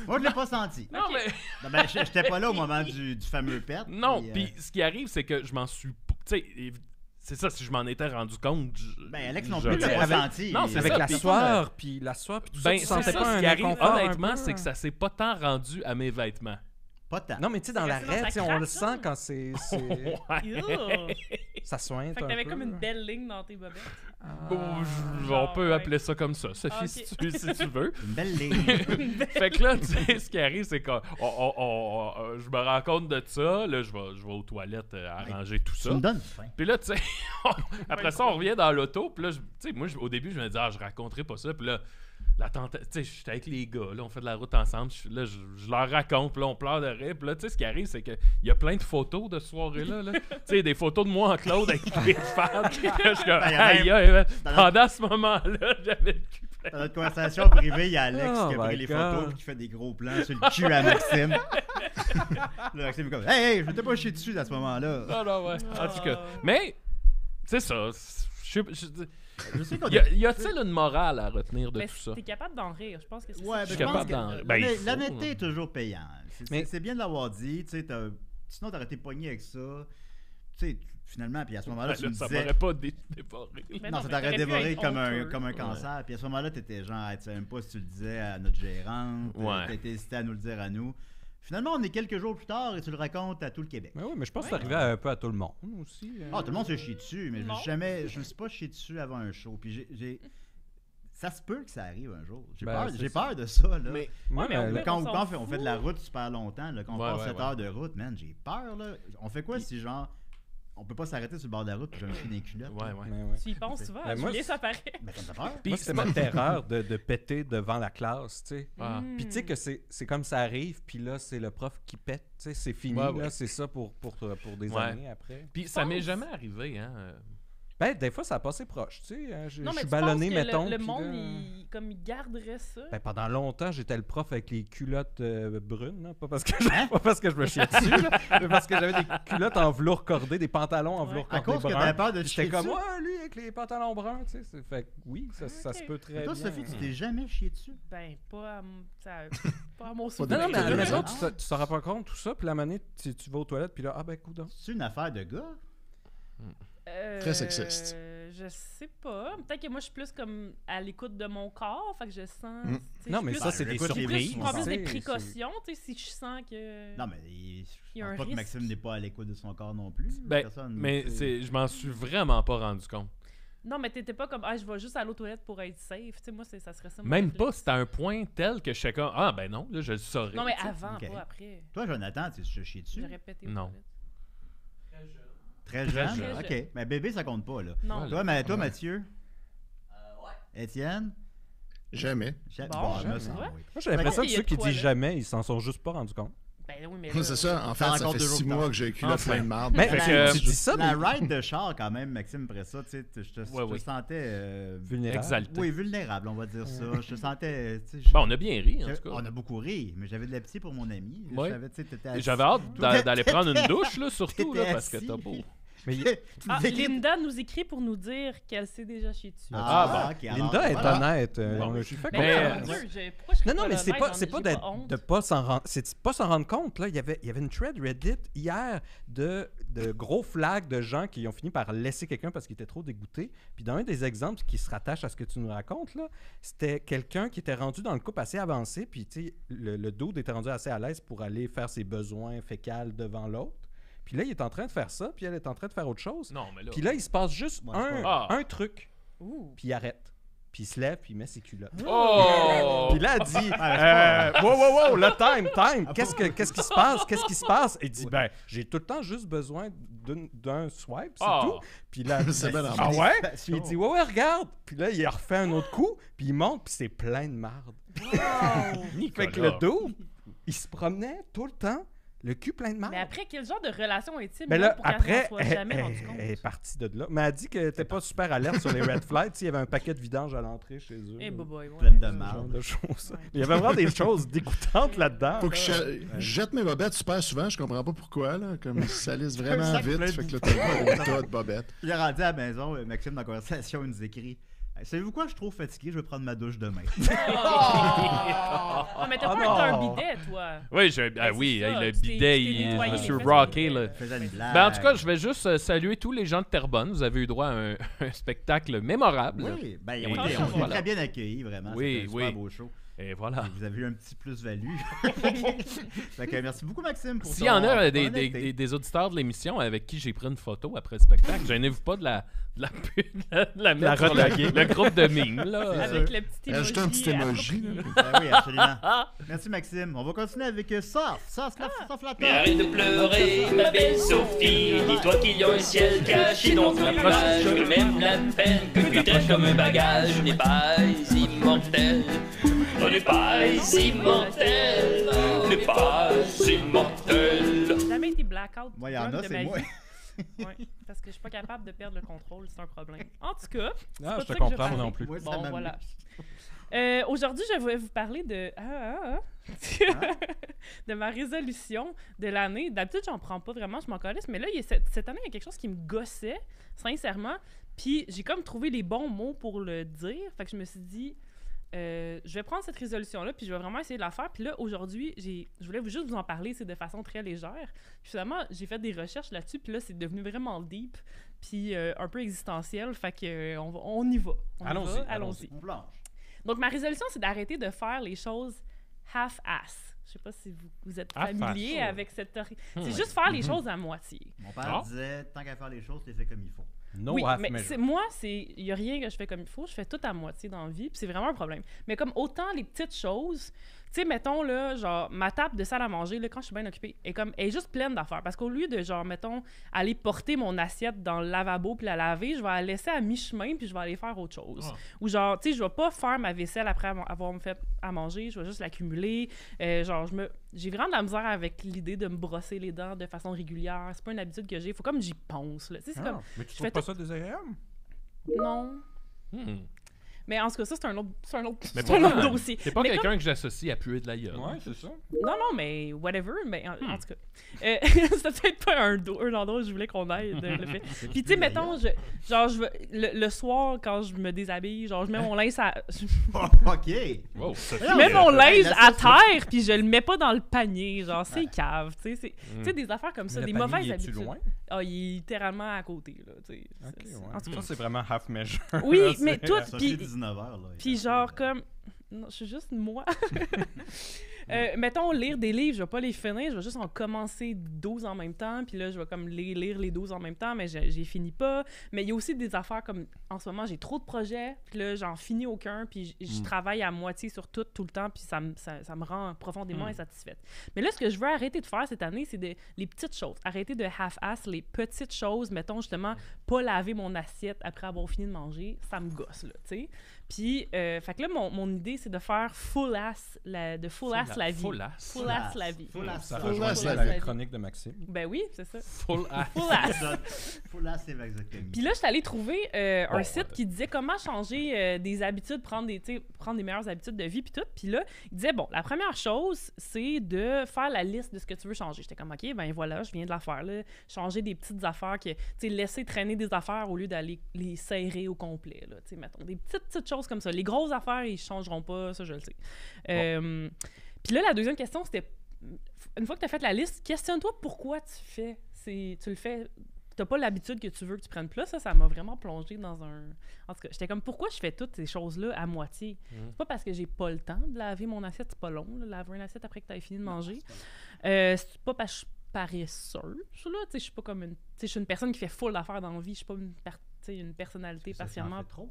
Moi, je l'ai pas senti. Non, mais... Non, ben, j'étais pas là au moment du fameux pet. Non, puis ce qui arrive, c'est que je m'en suis... Tu sais, c'est ça, si je m'en étais rendu compte... Ben, Alex non j'aurais- plus l'a pas Avec- senti. Non, c'est Avec ça, la puis- sueur, puis tout ça, Ben, tu c'est sentais ça, pas ce un qui arrive, inconfort un honnêtement, peu? c'est que ça s'est pas tant rendu à mes vêtements. Pas tant. Non, mais tu sais, dans C'est resté dans l'arrêt, ta tu sais, on le crasse, ça. sent quand c'est... Ouais. Ça sointe Fait que un t'avais peu. comme une belle ligne dans tes bobettes. Bon, on genre, peut ouais. appeler ça comme ça, Sophie, Ok. si tu veux. Une belle ligne. Fait que là, tu sais, ce qui arrive, c'est que je me rends compte de ça. Là, je vais aux toilettes arranger tout Tu ça. me donnes faim. Puis là, tu sais, après ça, on revient dans l'auto. Puis là, tu sais, moi, au début, je me dis, je raconterai pas ça. Puis là, tu sais, j'étais avec les gars, là, on fait de la route ensemble. Là, je leur raconte, puis là, on pleure de rire. Puis là, tu sais, ce qui arrive, c'est qu'il y a plein de photos de ce soirée-là. Là. Tu sais, des photos de moi en Claude avec les femmes. Puis là, je suis comme, Ben, y a aïe, même- aïe, dans pendant ce moment-là, j'avais le cul plein. Dans notre conversation privée, il y a Alex Oh qui a pris my les God. photos et qui fait des gros plans sur le cul à Maxime. Là, Maxime est comme Hey, je m'étais pas chier dessus à ce moment-là. Non, ouais. En tout cas. Mais, c'est ça. Je sais qu'on Y a-t-il une morale à retenir de Mais tout ça? t'es capable d'en rire, je pense que c'est Ouais, ça. mais suis je pense capable que d'en- ben, il faut, l'honnêteté là. est toujours payante. Mais- C'est bien de l'avoir dit. Tu sais, sinon, t'aurais été pogné avec ça. Tu sais, finalement, puis à ce moment-là, tu me ça disais. m'aurait pas dévoré. Mais Non, ça mais t'aurait t'aurais pu dévoré être comme honteux. un cancer. Puis à ce moment-là, t'étais genre, tu sais même pas si tu le disais à notre gérante. Ouais. T'étais hésité à nous le dire à nous. Finalement, on est quelques jours plus tard et tu le racontes à tout le Québec. Mais oui, mais je pense que c'est arrivé un peu à tout le monde aussi. Ah, tout le monde se chie dessus, mais Non. je me suis pas chié dessus avant un show. Puis ça se peut que ça arrive un jour. J'ai Ben, peur, c'est j'ai ça. peur de ça. Là. Mais- Moi, mais on ben, peut- Quand, on s'en on fait de la route super longtemps, là, quand on Ouais, passe ouais, 7 ouais. heures de route, man, j'ai peur. Là. On fait quoi si genre on peut pas s'arrêter sur le bord de la route puis je me chie dans les culottes? Ouais, ouais. ben ouais. Tu y penses souvent, Ben, moi, Julien, ça paraît. Ben, ça me fait peur. Puis Moi, c'était ma terreur de péter devant la classe, tu sais. Ah. Puis tu sais que c'est comme ça arrive, puis là, c'est le prof qui pète, tu sais, c'est fini, Ouais, ouais. là, c'est ça pour des Ouais. années après. Puis ça m'est jamais arrivé, hein. Ben, des fois, ça a passé proche, tu sais. Je Non, mais suis tu ballonné, penses que mettons. le puis monde, là- comme il garderait ça. Ben, pendant longtemps, j'étais le prof avec les culottes brunes, là. Pas parce que Hein? pas parce que je me chiais dessus, là, mais parce que j'avais des culottes en velours cordé, des pantalons en Ouais. velours À cordé cause que brun. t'avais peur de te J'étais chier comme, dessus. ouais, lui, avec les pantalons bruns, tu sais. Fait que oui, ça se peut très Mais toi, bien. Sophie, tu t'es jamais chié dessus? Ben, pas à, pas à mon Non, souvenir. non, mais à la maison, Ah. tu t'en rends pas compte, tout ça, puis la manée, tu vas aux toilettes, puis là, ah ben, coudonc. C'est une affaire de gars? Très sexiste. Je sais pas. Peut-être que moi, je suis plus comme à l'écoute de mon corps. Fait que je sens. Mm. tu sais, Non, je mais suis ça, plus- c'est des écoute, les surprises. bruits, je prends plus tu des sais, précautions, tu sais, si je sens que. Non, mais Il y je a un pense pas que risque. Maxime n'est pas à l'écoute de son corps non plus. Ben, Personne, mais tu sais. je m'en suis vraiment pas rendu compte. Non, mais t'étais pas comme, je vais juste à l'eau toilette pour être safe. Tu sais, moi, ça serait ça. mon Même réflexe. pas, c'était à un point tel que je sais comme, ah ben non, là, je le saurais. Non, mais tu sais. avant, Ok. pas après. Toi, Jonathan, tu te chies dessus? J'aurais pété aux Non. toilettes. Très Très jeune? jeune. OK. Mais bébé, ça compte pas, là. Non. Voilà. Toi, Mathieu? Ouais. Étienne? Jamais. Bon, je me jamais. sens, Ouais. oui. Moi, j'ai l'impression Fait que qu'il y a ceux qui de quoi, disent là. jamais, ils s'en sont juste pas rendus compte. Ben oui, mais là, C'est ça. En fait, Ça ça raconte fait deux jours 6 plus mois tard. que j'ai le cul plein de marde. Mais Fait que, tu dis ça, La mais ride de char, quand même, Maxime, après ça, tu sais, je te Ouais, sentais... vulnérable. Exalté. Oui, vulnérable, on va dire ça. Je te sentais... tu sais, Bon, on a bien ri, en tout cas. On a beaucoup ri, mais j'avais de la pitié pour mon ami. Je Ouais. savais, tu sais, t'étais assis- J'avais hâte T'étais- d'aller prendre une douche, là, surtout, là, t'étais parce que assis. t'as beau. Mais Tu Ah, nous écris- Linda nous écrit pour nous dire qu'elle s'est déjà chiée dessus. Ah, ok, alors, Linda est voilà. honnête. Bon. Je suis fait Ben Mais- là, confiance. mon Dieu, pourquoi je serais Non, mais c'est honnête? pas, J'en c'est ai- pas j'ai d'être- honte. de pas s'en rendre, c'est pas s'en rendre compte là. Il y avait une thread Reddit hier de gros flags de gens qui ont fini par laisser quelqu'un parce qu'ils étaient trop dégoûtés. Puis dans un des exemples qui se rattache à ce que tu nous racontes là, c'était quelqu'un qui était rendu dans le couple assez avancé. Puis tu sais, le dude était rendu assez à l'aise pour aller faire ses besoins fécals devant l'autre. Puis là, il est en train de faire ça, puis elle est en train de faire autre chose. Non, mais là. Puis là, il se passe juste Ouais, c'est un truc, Ouh. puis il arrête. Puis il se lève, puis il met ses culottes. Oh! Puis là, elle dit wow, le time, qu'est-ce qui se passe? Qu'est-ce qui se passe? Il dit ben, j'ai tout le temps juste besoin d'un swipe, c'est Ah. tout. Puis là, C'est bien ah ouais? Puis Passion. il dit ouais, regarde. Puis là, il refait un autre coup, puis il monte, puis c'est plein de marde. Fait que le dos, il se promenait tout le temps, le cul plein de marde. Mais après, quel genre de relation intime Mais là, là, pour qu'elle après, s'en soit jamais rendue compte? elle est partie de là. Mais elle dit qu'elle n'était pas super alerte sur les red flags. Il y avait un paquet de vidange à l'entrée chez eux. Eh, boboy, ouais. Pleine de Ce genre marde. de choses. Ouais. Il y avait vraiment des choses dégoûtantes là-dedans. Faut que là. je jette mes bobettes super souvent, je comprends pas pourquoi, là. Comme ils salissent Un vraiment sac vite, plein de fait que là, t'as un tas de bobettes. Il est rendu à la maison, Maxime, dans la conversation, il nous écrit savez-vous quoi, je suis trop fatigué, je vais prendre ma douche demain. Ah, mais t'as Oh pas non. un bidet, toi. Oui, Ben, c'est oui, ça, le tu t'es- bidet, tu t'es nettoyé je me les suis fesses rocké, avec le là. bidet. Faisais une blague. Ben, en tout cas, je vais juste saluer tous les gens de Terrebonne. Vous avez eu droit à un spectacle mémorable. Oui, ben, Et on était voilà. très bien accueillis, vraiment. Oui, C'était un super oui. beau show. Et voilà. Et vous avez eu un petit plus-value. Fait que merci beaucoup, Maxime, pour S'il y en a ton des, des auditeurs de l'émission avec qui j'ai pris une photo après le spectacle, gênez-vous pas de la mettre sur retaguer. le groupe de mimes. Là. C'est Avec sûr. le petit emoji. Ajoutez un petit emoji, là. Ben oui, absolument. Merci, Maxime. On va continuer avec Soft. Soft la Mais arrête de pleurer, ma belle Sophie. Dis-toi qu'il y a un ciel caché dans ton nuage. Que même la peine que tu traites comme un bagage n'est pas immortel. On n'est pas immortel. On n'est pas immortel. J'ai jamais été blackout Moi, il y en drunk a, de ma c'est moi. vie. Ouais, parce que je suis pas capable de perdre le contrôle, c'est un problème. En tout cas, c'est Ah, pas je de ça te que comprends, parlais. moi non plus. Moi, ça Bon, m'amuse. voilà. Aujourd'hui, je vais vous parler de de ma résolution de l'année. D'habitude, j'en prends pas vraiment, je m'en calisse, mais là, cette année, il y a quelque chose qui me gossait, sincèrement. Puis j'ai comme trouvé les bons mots pour le dire. Fait que je me suis dit, je vais prendre cette résolution-là, puis je vais vraiment essayer de la faire. Puis là, aujourd'hui, je voulais juste vous en parler, c'est de façon très légère. Puis finalement, j'ai fait des recherches là-dessus, puis là, c'est devenu vraiment deep, puis un peu existentiel. Fait que on y va. Allons-y. On planche. Donc, ma résolution, c'est d'arrêter de faire les choses half-ass. Je sais pas si vous êtes Half-ass, familier ouais. avec cette... C'est juste faire les choses à moitié. Mon père Ah. disait, tant qu'à faire les choses, tu les fais comme il faut. No Oui, half mais measure. moi, il n'y a rien que je fais comme il faut. Je fais tout à moitié dans la vie, puis c'est vraiment un problème. Mais comme autant les petites choses, tu sais, mettons, là, genre, ma table de salle à manger, là, quand je suis bien occupée, elle est juste pleine d'affaires. Parce qu'au lieu de, genre, mettons, aller porter mon assiette dans le lavabo puis la laver, je vais la laisser à mi-chemin puis je vais aller faire autre chose. Ah. Ou genre, tu sais, je vais pas faire ma vaisselle après avoir me fait à manger, je vais juste l'accumuler. Genre, j'ai vraiment de la misère avec l'idée de me brosser les dents de façon régulière. C'est pas une habitude que j'ai. Faut comme j'y pense, là. Tu sais, c'est comme... Mais tu fais trouves pas ça désagréable? Non. Hmm. Mais en tout cas, ça, c'est un autre Mais c'est un pourtant, autre dossier. C'est pas Mais quelqu'un que j'associe à puer de la gueule. c'est ça. Non, mais whatever. Mais en tout cas, c'est peut-être pas un endroit où je voulais qu'on aille le fait. Puis tu sais, mettons, le soir, quand je me déshabille, genre, je mets mon linge à... Oh, OK. Wow, ça Je mets mon linge la à sauce- terre, puis je le mets pas dans le panier. Genre, c'est cave. Tu sais, des affaires comme ça, Mais des le panier, mauvaises il est-tu habitudes. loin? Ah, il est littéralement à côté, là, tu sais. Ok, C'est- ouais. En tout cas, Ça, c'est vraiment half measure. oui, Là, mais c'est- tout, Ça puis... fait 19h, là. Puis genre comme... Non, je suis juste moi. Mettons, lire des livres, je vais pas les finir, je vais juste en commencer 12 en même temps, puis là, je vais comme lire les 12 en même temps, mais j'ai fini pas. Mais il y a aussi des affaires comme, en ce moment, j'ai trop de projets, puis là, j'en finis aucun, puis je travaille à moitié sur tout le temps, puis ça me rend profondément insatisfaite. Mais là, ce que je veux arrêter de faire cette année, c'est les petites choses. Arrêter de half-ass les petites choses, mettons, justement, pas laver mon assiette après avoir fini de manger, ça me gosse, là, tu sais. Puis, fait que là, mon idée, c'est de faire full-ass la vie. Full-ass la vie. Ça rejoint la chronique de Maxime. Ben oui, c'est ça. Full-ass. Full-ass, c'est vasectomie. Puis là, je suis allée trouver un site qui disait comment changer des habitudes, prendre des meilleures habitudes de vie, puis tout. Puis là, il disait, bon, la première chose, c'est de faire la liste de ce que tu veux changer. J'étais comme, OK, ben voilà, je viens de la faire, là. Changer des petites affaires, laisser traîner des affaires au lieu d'aller les serrer au complet, là. Tu sais, mettons, des petites choses comme ça. Les grosses affaires, ils changeront pas, ça, je le sais. Puis là, la deuxième question, c'était, une fois que tu as fait la liste, questionne-toi pourquoi tu fais. Tu le fais... T'as pas l'habitude que tu veux que tu prennes plus, ça m'a vraiment plongé dans un... En tout cas, j'étais comme, pourquoi je fais toutes ces choses-là à moitié? C'est pas parce que j'ai pas le temps de laver mon assiette, c'est pas long, là, laver une assiette après que t'aies fini de manger. C'est pas parce que je suis paresseuse, là, tu sais, je suis pas comme une... Tu sais, je suis une personne qui fait full d'affaires dans la vie, je suis pas une personnalité patiemment... trop?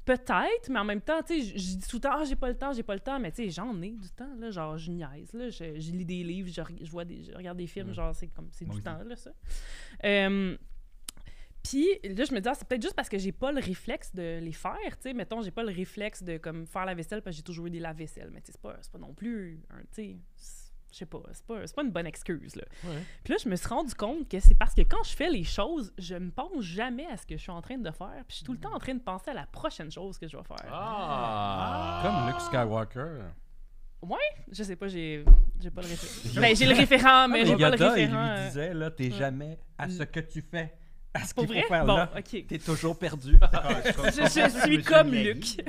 Peut-être, mais en même temps, tu sais, je dis tout le temps, j'ai pas le temps, mais tu sais, j'en ai du temps, là, genre, je niaise, là, je lis des livres, je regarde des films, genre, c'est du temps, là, ça. Puis là, je me dis, c'est peut-être juste parce que j'ai pas le réflexe de les faire, tu sais, mettons, j'ai pas le réflexe de, comme, faire la vaisselle parce que j'ai toujours eu des lave-vaisselle, mais tu sais, c'est pas non plus, tu sais... Je sais pas, c'est pas une bonne excuse, là. Ouais. Puis là, je me suis rendu compte que c'est parce que quand je fais les choses, je me pense jamais à ce que je suis en train de faire, puis je suis tout le temps en train de penser à la prochaine chose que je vais faire. Comme Luke Skywalker. Ouais, je sais pas, j'ai pas le référent. Ben, j'ai le référent, mais j'ai pas le référent. Il lui disait, là, t'es jamais à ce que tu fais. À ce qu'il faut faire là. Okay. T'es toujours perdu. je suis comme Luke.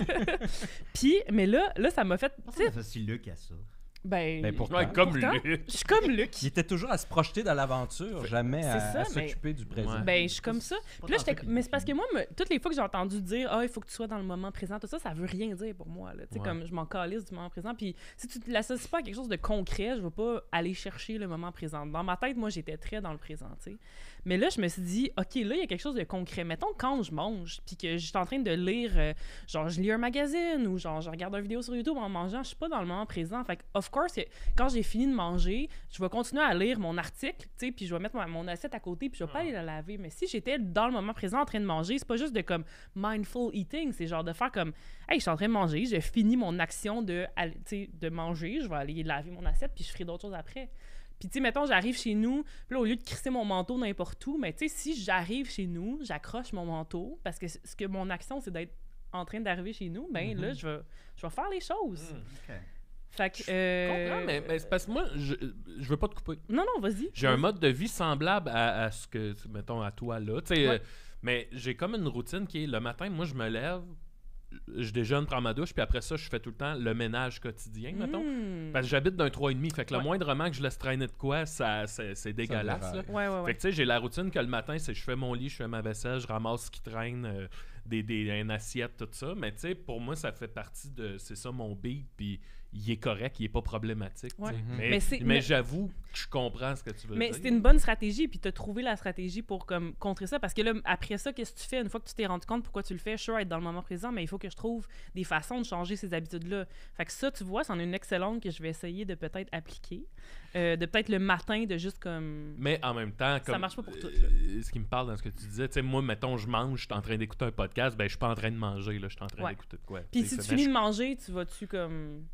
Puis, mais là, ça m'a fait... Pourquoi ça associe Luke à ça? Ben pourtant, comme Luc. Je suis comme Luc. Il était toujours à se projeter dans l'aventure, jamais à s'occuper du présent. Ben, je suis comme ça. Puis là, mais c'est parce que moi, toutes les fois que j'ai entendu dire « Ah, il faut que tu sois dans le moment présent », tout ça, ça veut rien dire pour moi. Tu sais, comme je m'en calisse du moment présent. Puis si tu ne l'associes pas à quelque chose de concret, je ne vais pas aller chercher le moment présent. Dans ma tête, moi, j'étais très dans le présent, tu sais. Mais là, je me suis dit, OK, là, il y a quelque chose de concret. Mettons, quand je mange, puis que je suis en train de lire, genre, je lis un magazine ou genre, je regarde une vidéo sur YouTube en mangeant, je suis pas dans le moment présent. Fait que, of course, quand j'ai fini de manger, je vais continuer à lire mon article, tu sais, puis je vais mettre mon assiette à côté, puis je vais pas aller la laver. Mais si j'étais dans le moment présent en train de manger, c'est pas juste de comme mindful eating, c'est genre de faire comme, hey, je suis en train de manger, j'ai fini mon action de manger, je vais aller laver mon assiette, puis je ferai d'autres choses après. Puis, tu sais, mettons, j'arrive chez nous, puis là, au lieu de crisser mon manteau n'importe où, mais tu sais, si j'arrive chez nous, j'accroche mon manteau, parce que ce que mon action, c'est d'être en train d'arriver chez nous, ben là, je vais faire les choses. Okay. Fait que... Je comprends, mais c'est parce que moi, je veux pas te couper. Non, vas-y. J'ai un mode de vie semblable à ce que, mettons, à toi, là. Tu sais, mais j'ai comme une routine qui est, le matin, moi, je me lève, je déjeune, prends ma douche, puis après ça, je fais tout le temps le ménage quotidien, mettons. Parce que j'habite d'un 3,5, fait que le moindrement que je laisse traîner de quoi, c'est dégueulasse. Là. Fait que tu sais, j'ai la routine que le matin, c'est je fais mon lit, je fais ma vaisselle, je ramasse ce qui traîne, une assiette, tout ça. Mais tu sais, pour moi, ça fait partie de... C'est ça mon beat, puis il est correct, il est pas problématique. Mais j'avoue que je comprends ce que tu veux dire. Mais c'est une bonne stratégie, puis tu as trouvé la stratégie pour comme contrer ça, parce que là, après ça, qu'est-ce que tu fais une fois que tu t'es rendu compte pourquoi tu le fais? Sure, être dans le moment présent, mais il faut que je trouve des façons de changer ces habitudes-là. Fait que ça, tu vois, c'en est une excellente que je vais essayer de peut-être appliquer. De peut-être le matin, de juste comme... Mais en même temps, comme... Ça marche pas pour tout. Ce qui me parle dans ce que tu disais, tu sais, moi, mettons, je mange, je suis en train d'écouter un podcast, ben je suis pas en train de manger, là, je suis en train d'écouter de quoi. Puis si tu finis de manger, tu vas-tu comme...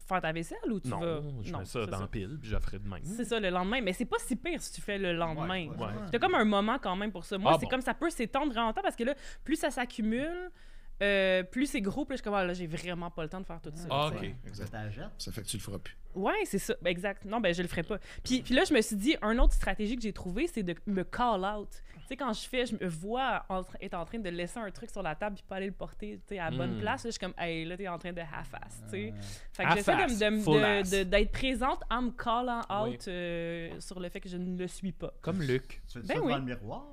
faire ta vaisselle ou tu vas... Je mets ça dans la pile, puis je ferai de même. C'est ça, le lendemain. Mais c'est pas si pire si tu fais le lendemain. T'as comme un moment quand même pour ça. Moi, c'est comme ça peut s'étendre vraiment longtemps parce que là, plus ça s'accumule, plus c'est gros, plus je suis comme, là, j'ai vraiment pas le temps de faire tout ça. OK. Ça fait que tu le feras plus. Ouais, c'est ça. Exact. Non, ben je le ferai pas. Puis là, je me suis dit, une autre stratégie que j'ai trouvée, c'est de me call out. Tu sais, quand je me vois être en train de laisser un truc sur la table puis pas aller le porter, tu sais, à la bonne place, là, je suis comme, hey, là, t'es en train de half-ass, tu sais. Fait que j'essaie Half-ass, d'être présente en me calling out sur le fait que je ne le suis pas. Comme Luc. Tu fais Ben ça oui. dans le miroir?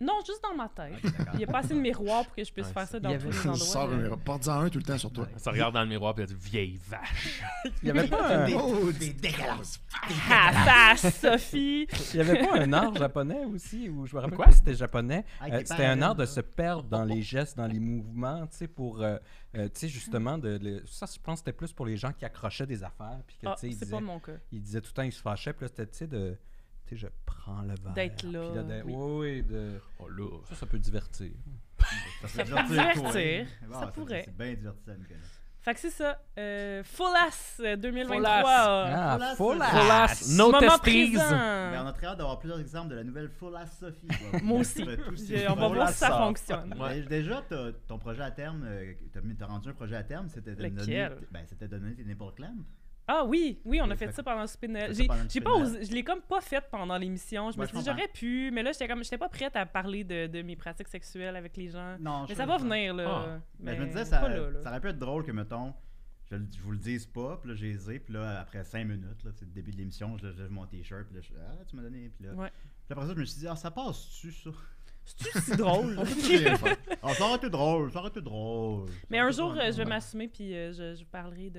Non, juste dans ma tête. Ok, d'accord. Il n'y a pas assez de miroir pour que je puisse faire ça dans tous les endroits. Sors un miroir. Porte-en un tout le temps sur toi. Ça regarde dans le miroir et elle dit vieille vache. Il y avait pas un, Oh, des dégueulasses. Half-ass, Sophie! il y avait pas un art japonais aussi, où je me rappelle Quoi? pas si c'était japonais. Ah, qui C'était un art de parallèle, se perdre dans les gestes, dans les mouvements, tu sais, pour, tu sais, justement, ça, je pense que c'était plus pour les gens qui accrochaient des affaires, puis que, Ah, tu sais, ils c'est disaient, pas mon cas. ils disaient tout le temps, ils se fâchaient, puis là, c'était, tu sais, tu sais, je prends le verre. D'être là, oui. Oui, Oh là. ça peut divertir. Ça peut divertir. toi. Ça pourrait. C'est bien divertissant, Nicolas. Fait que c'est ça. Full Ass 2023. Ah, full ass. Full ass, no Moment testes. présent. Ben, on a très hâte d'avoir plusieurs exemples de la nouvelle Full Ass Sophie. quoi. Moi aussi. On va voir si ça fonctionne. Ouais. Déjà, ton projet à terme, t'as rendu un projet à terme, c'était de Lequel? donner tes nipple clamps. Ah oui, oui, on a Oui, fait fait- ça pendant le souper de Noël. fait ça pendant le J'ai souper pas de osé- Noël. je l'ai comme pas fait pendant l'émission. Je me Ouais, suis dit je comprends. j'aurais pu, mais là j'étais pas prête à parler de mes pratiques sexuelles avec les gens. Non, Mais ça va venir là. Ah. Mais je me disais, pas ça là. aurait pu être drôle que, mettons, je vous le dise pas, puis là, j'ai hésité, puis là, après 5 minutes, là, c'est le début de l'émission, je lève mon t-shirt, puis là, tu m'as donné, puis là. Ouais. Puis après ça, je me suis dit, ça passe-tu, ça? C'est si drôle. Rien faire. Ça aurait été drôle, ça aurait été drôle. Mais Ça un aurait été jour, drôle. je vais m'assumer puis je vous parlerai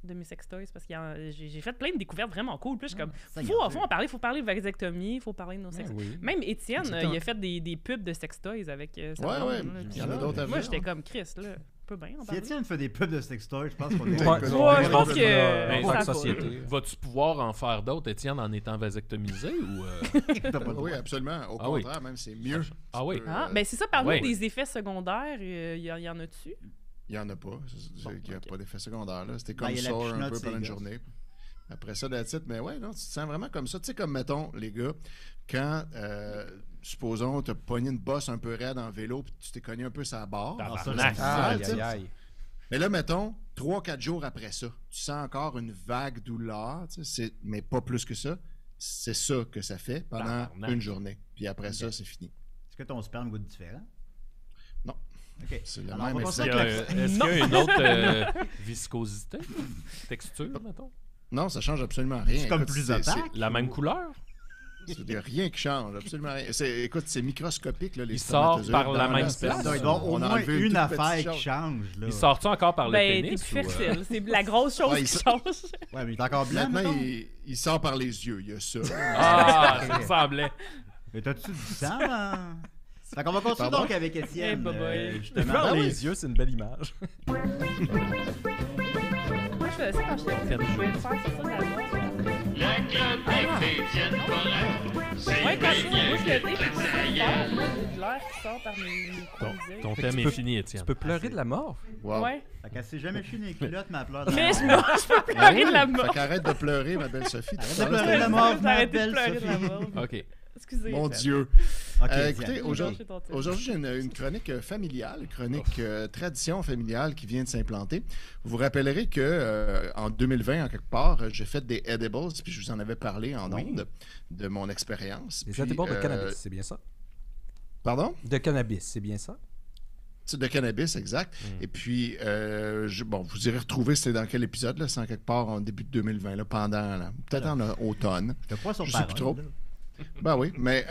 de mes sextoys parce que j'ai fait plein de découvertes vraiment cool. Puis là, je suis comme, faut en parler de vasectomie, faut parler de nos sextoys. Oui. Même Étienne, Exactement. il a fait des pubs de sextoys avec sa Ouais, blonde, ouais. là, Il puis y en a d'autres à moi, venir. j'étais comme, Chris, là, on peut bien en Si parler. Étienne fait des pubs de sextoy, je pense qu'on est. Ouais, je pense que Ben, ça la va. société. Vas-tu pouvoir en faire d'autres, Étienne, en étant vasectomisé ou T'as pas le droit. Oui, absolument. Au Ah oui. contraire, même, c'est mieux. Ah oui. Tu peux, Ah, ben c'est ça, parle-nous Ouais. des effets secondaires, il y en a-tu? Il n'y en a pas. Il n'y a ok. pas d'effet secondaire. Là. C'était Ben, comme il y a la ça un pichenote, peu c'est pendant une gars. journée. Après ça, la titre, mais ouais, non, tu te sens vraiment comme ça. Tu sais, comme mettons, les gars, quand, supposons, tu as pogné une bosse un peu raide en vélo, puis tu t'es cogné un peu sa barre. Tabarnak. Ah, Ah, aïe, tu sais. aïe, aïe. Mais là, mettons, 3-4 jours après ça, tu sens encore une vague douleur, tu sais, mais pas plus que ça. C'est ça que ça fait pendant Tabarnak. une journée. Puis après ça, Ok. c'est fini. Est-ce que ton sperme goûte différent? Non. Ok. C'est le Alors, même on va effet. passer avec la- Est-ce qu'il y a une autre viscosité, texture, mettons? Non, ça change absolument rien. C'est comme Écoute, plus opaque. La même couleur? Il n'y a rien qui change, absolument rien. Écoute, c'est microscopique, là, les Il sort spermatozoïdes par la dans même la- place. Il doit y avoir au On a moins enlevé une toute affaire petite qui chose. change. Là. Il sort-tu encore par le Ben, t'es pénis? plus ou, fertile. C'est la grosse chose Ouais, qui il- change. Ouais, mais il est encore blanc. Maintenant, mettons. il sort par les yeux, il y a ça. Ah, ça me semblait. Mais t'as-tu du sang? Hein? Fait qu'on va continuer Pardon? donc avec Eh, Étienne. bye-bye. Justement. Vers Ah oui. les yeux, c'est une belle image. Moi, je faisais ça quand j'étais petite. Je pouvais faire ça dans le monde. La chronique d'Étienne Forêt, c'est Ouais, quand je bien bouge le que nez, ça puis que aille. j'ai de l'air qui sort par mes Ton, courriels. ton Fait que thème tu est peux- fini, Étienne. Tu peux pleurer de la mort. Wow. Ouais. Fait qu'elle s'est jamais chiée dans les culottes, mais elle pleure de la Mais mort. je peux pleurer de la Fait mort. qu'arrête de pleurer, ma belle Sophie. Arrête Tu de parles pleurer de la mort, J'ai ma arrêté de belle pleurer de la Sophie. mort. OK. Excusez. Mon Dieu. Ok, Écoutez, Étienne. aujourd'hui, j'ai une chronique familiale, chronique tradition familiale qui vient de s'implanter. Vous vous rappellerez que en 2020, en quelque part, j'ai fait des edibles, puis je vous en avais parlé en Oui. ondes de mon expérience. Les Puis, edibles de cannabis, c'est bien ça? Pardon? De cannabis, c'est bien ça? De cannabis, exact. Et puis, vous irez retrouver c'était dans quel épisode, là, c'est en quelque part en début de 2020, là, peut-être en automne. Je te crois sur Je sais plus trop. parole. là. Ben oui, mais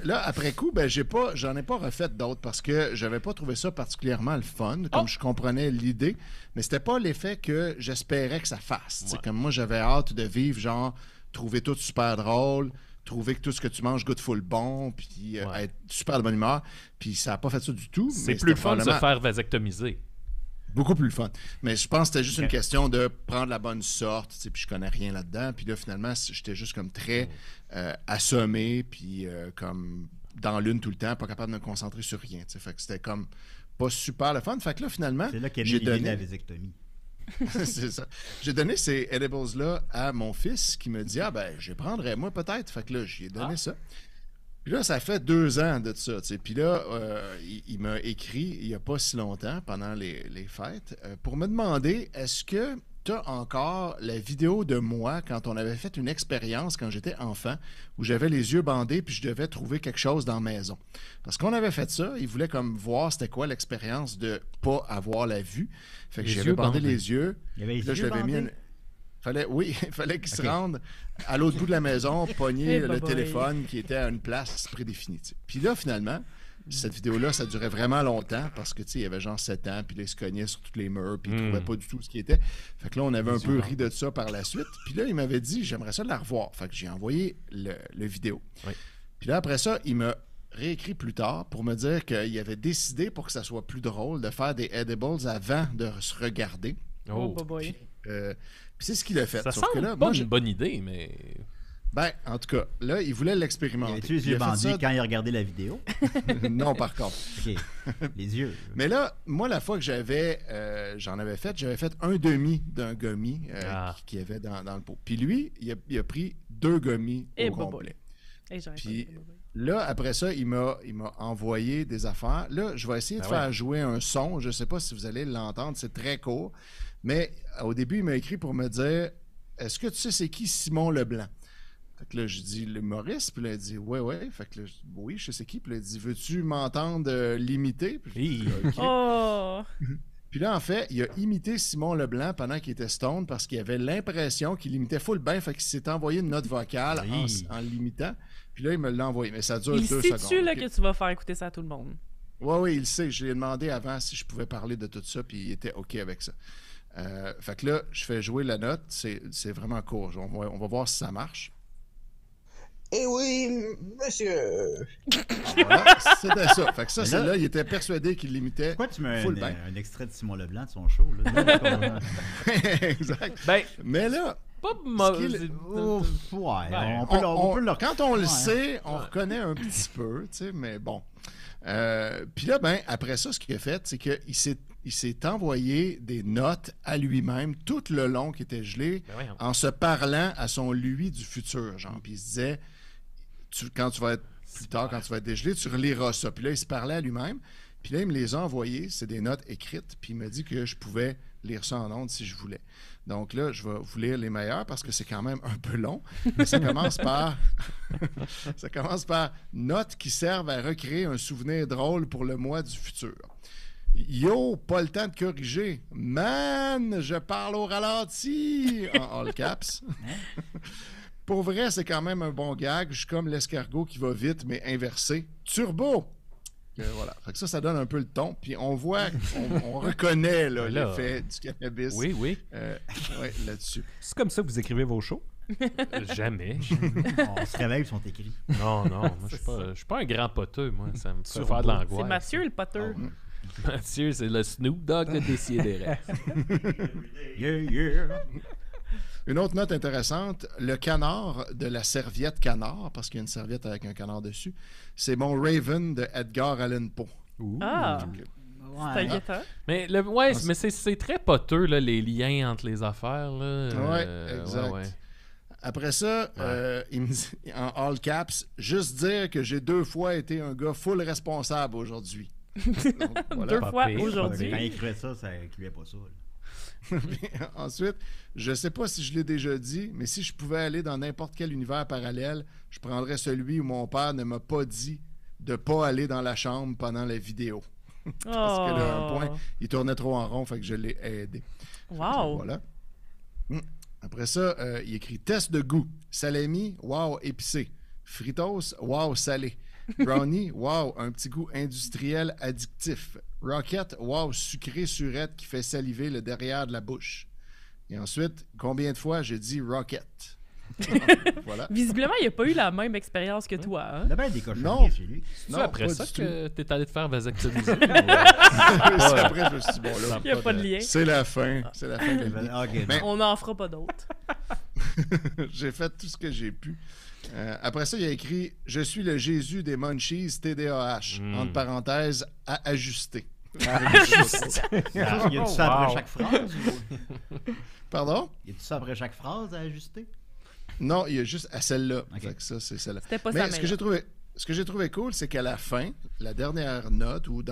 là, après coup, j'en ai pas refait d'autres parce que j'avais pas trouvé ça particulièrement le fun, comme je comprenais l'idée, mais c'était pas l'effet que j'espérais que ça fasse. Tu sais, comme moi, j'avais hâte de vivre, genre, trouver tout super drôle, trouver que tout ce que tu manges goûte full bon, puis être super de bonne humeur, puis ça a pas fait ça du tout. C'est mais plus le fun de se probablement faire vasectomiser. beaucoup plus le fun. Mais je pense que c'était juste une question de prendre la bonne sorte, tu sais, puis je connais rien là-dedans. Puis là, finalement, j'étais juste comme très assommé, puis comme dans l'une tout le temps, pas capable de me concentrer sur rien. Tu sais. Fait que c'était comme pas super le fun. Fait que là, finalement, C'est là qu'est j'ai née l'idée de donné... la vasectomie. C'est ça. J'ai donné ces edibles-là à mon fils qui me dit « Ah ben, je les prendrais moi peut-être. » Fait que là, j'y ai donné ça. Puis là, ça fait 2 ans de ça. Tu sais. Puis là, il m'a écrit il n'y a pas si longtemps, pendant les fêtes, pour me demander est-ce que t'as encore la vidéo de moi quand on avait fait une expérience quand j'étais enfant où j'avais les yeux bandés puis je devais trouver quelque chose dans la maison. Parce qu'on avait fait ça, ils voulaient comme voir c'était quoi l'expérience de pas avoir la vue. Fait que Les j'avais yeux bandé bandés. les yeux. Il y avait les Là, je yeux l'avais mis bandés? il fallait qu'ils se Ok. rendent à l'autre bout de la maison, pogner Eh, le bye-bye. téléphone qui était à une place prédéfinie. tu sais. Puis là, finalement, cette vidéo-là, ça durait vraiment longtemps parce que, tu sais, il y avait genre 7 ans, puis là, ils se cognaient sur tous les murs, puis ils trouvaient pas du tout ce qui était. Fait que là, on avait un peu ri de ça par la suite. Puis là, il m'avait dit, j'aimerais ça la revoir. Fait que j'ai envoyé le vidéo. Oui. Puis là, après ça, il m'a réécrit plus tard pour me dire qu'il avait décidé, pour que ça soit plus drôle, de faire des edibles avant de se regarder. Oh, boy. Puis c'est ce qu'il a fait. Ça Sauf que semble là, pas moi, une bonne idée, mais... ben, en tout cas, là, il voulait Il l'expérimenter. avait-tu les Puis yeux il a fait bandés ça- quand il regardait la vidéo? Non, par contre. OK. Les yeux. Mais là, moi, la fois que j'avais fait un demi d'un gummy qu'il y avait dans le pot. Puis lui, il a pris 2 gummies Eh, au boy. complet. Hey, j'aurais Puis- pas dit boy. Là, après ça, il m'a envoyé des affaires. Là, je vais essayer de faire jouer un son. Je ne sais pas si vous allez l'entendre. C'est très court. Mais au début, il m'a écrit pour me dire « Est-ce que tu sais c'est qui Simon Leblanc? » Fait que là, je dis « L'humoriste. » Puis là, il dit « Ouais. » Fait que là, je dis « Oui, je sais c'est qui. » Puis là, il dit « Veux-tu m'entendre l'imiter? » Puis je dis, Hi. OK. Oh! Puis là, en fait, il a imité Simon Leblanc pendant qu'il était stone parce qu'il avait l'impression qu'il imitait full bien. Fait qu'il s'est envoyé une note vocale en l'imitant. Puis là, il me l'a envoyé. Mais ça dure Il 2 sait-tu secondes. là, OK? que tu vas faire écouter ça à tout le monde? Oui, il le sait. Je lui ai demandé avant si je pouvais parler de tout ça, puis il était OK avec ça. Fait que là, je fais jouer la note. C'est vraiment court. On va voir si ça marche. Eh oui, monsieur. Voilà, c'était ça. Fait que ça, Mais c'est là- là, il était persuadé qu'il l'imitait. Pourquoi tu mets Full bien. un extrait de Simon Leblanc de son show? Là? Exact. Ben, Mais là, pas mauvais. Ouf, ouais, Ben, on peut le quand on le Ouais. sait, on reconnaît un petit peu, tu sais, mais bon. Puis là, ben, après ça, ce qu'il a fait, c'est qu'il s'est envoyé des notes à lui-même tout le long qu'il était gelé Ben voyons. en se parlant à son lui du futur, genre. Puis il se disait, quand tu vas être plus tard, quand tu vas être dégelé, tu reliras ça. Puis là, il se parlait à lui-même. Puis là, il me les a envoyées. C'est des notes écrites. Puis il m'a dit que je pouvais lire ça en ondes si je voulais. Donc là, je vais vous lire les meilleurs parce que c'est quand même un peu long. Mais ça commence par... ça commence par « Notes qui servent à recréer un souvenir drôle pour le mois du futur. » Yo, pas le temps de corriger. Man, je parle au ralenti! En all caps. Pour vrai, c'est quand même un bon gag. Je suis comme l'escargot qui va vite, mais inversé. Turbo! Voilà. Fait que ça donne un peu le ton. Puis on voit, on reconnaît là, Là. l'effet du cannabis Oui. ouais, là-dessus. C'est comme ça que vous écrivez vos shows? Jamais. On se réveille, ils sont écrits. Non, moi, je suis pas un grand poteux, moi. Ça me fait faire de C'est l'angoisse. Mathieu le poteur. Mathieu, c'est le Snoop Dogg de Décideret. Yeah. Une autre note intéressante, le canard de la serviette canard, parce qu'il y a une serviette avec un canard dessus, c'est mon Raven de Edgar Allan Poe. Ah! Ouais. C'est inquiétant. Mais, mais c'est très poteux, là, les liens entre les affaires. Là. Ouais, exact. ouais. Après ça, il me dit en all caps, juste dire que j'ai 2 fois été un gars full responsable aujourd'hui. Donc, voilà. 2 Pas fois pire, aujourd'hui. Quand il écrivait ça incluait pas ça. là. Ensuite, je sais pas si je l'ai déjà dit, mais si je pouvais aller dans n'importe quel univers parallèle, je prendrais celui où mon père ne m'a pas dit de pas aller dans la chambre pendant la vidéo. Parce que là, à un point, il tournait trop en rond, fait que je l'ai aidé. Wow! Voilà. Après ça, il écrit test de goût. Salami, wow, épicé. Fritos, wow, salé. Brownie, wow, un petit goût industriel addictif. Rocket, wow, sucré surette qui fait saliver le derrière de la bouche. Et ensuite, combien de fois j'ai dit Rocket? Voilà. Visiblement, il n'a pas eu la même expérience que toi. Hein? Il y a bien des Non. cochonneries chez lui. C'est Non, après pas ça du tout. que t'es allé te faire vasectomiser? C'est après, je me suis dit, bon, là, Il n'y a pas de lien. c'est la fin. C'est la fin de la vie. Ah, ok, Mais- On n'en fera pas d'autres. J'ai fait tout ce que j'ai pu. Après ça, il a écrit « Je suis le Jésus des Munchies TDAH. Entre parenthèses, à ajuster. Il y a tout ça après Wow. chaque phrase? Pardon? Il y a tout ça après chaque phrase à ajuster? Non, il y a juste à celle-là. Ok. Fait que ça, c'est celle-là. C'était pas Mais ça ce que meilleure. j'ai trouvé... ce que j'ai trouvé cool, c'est qu'à la fin, la dernière note, ou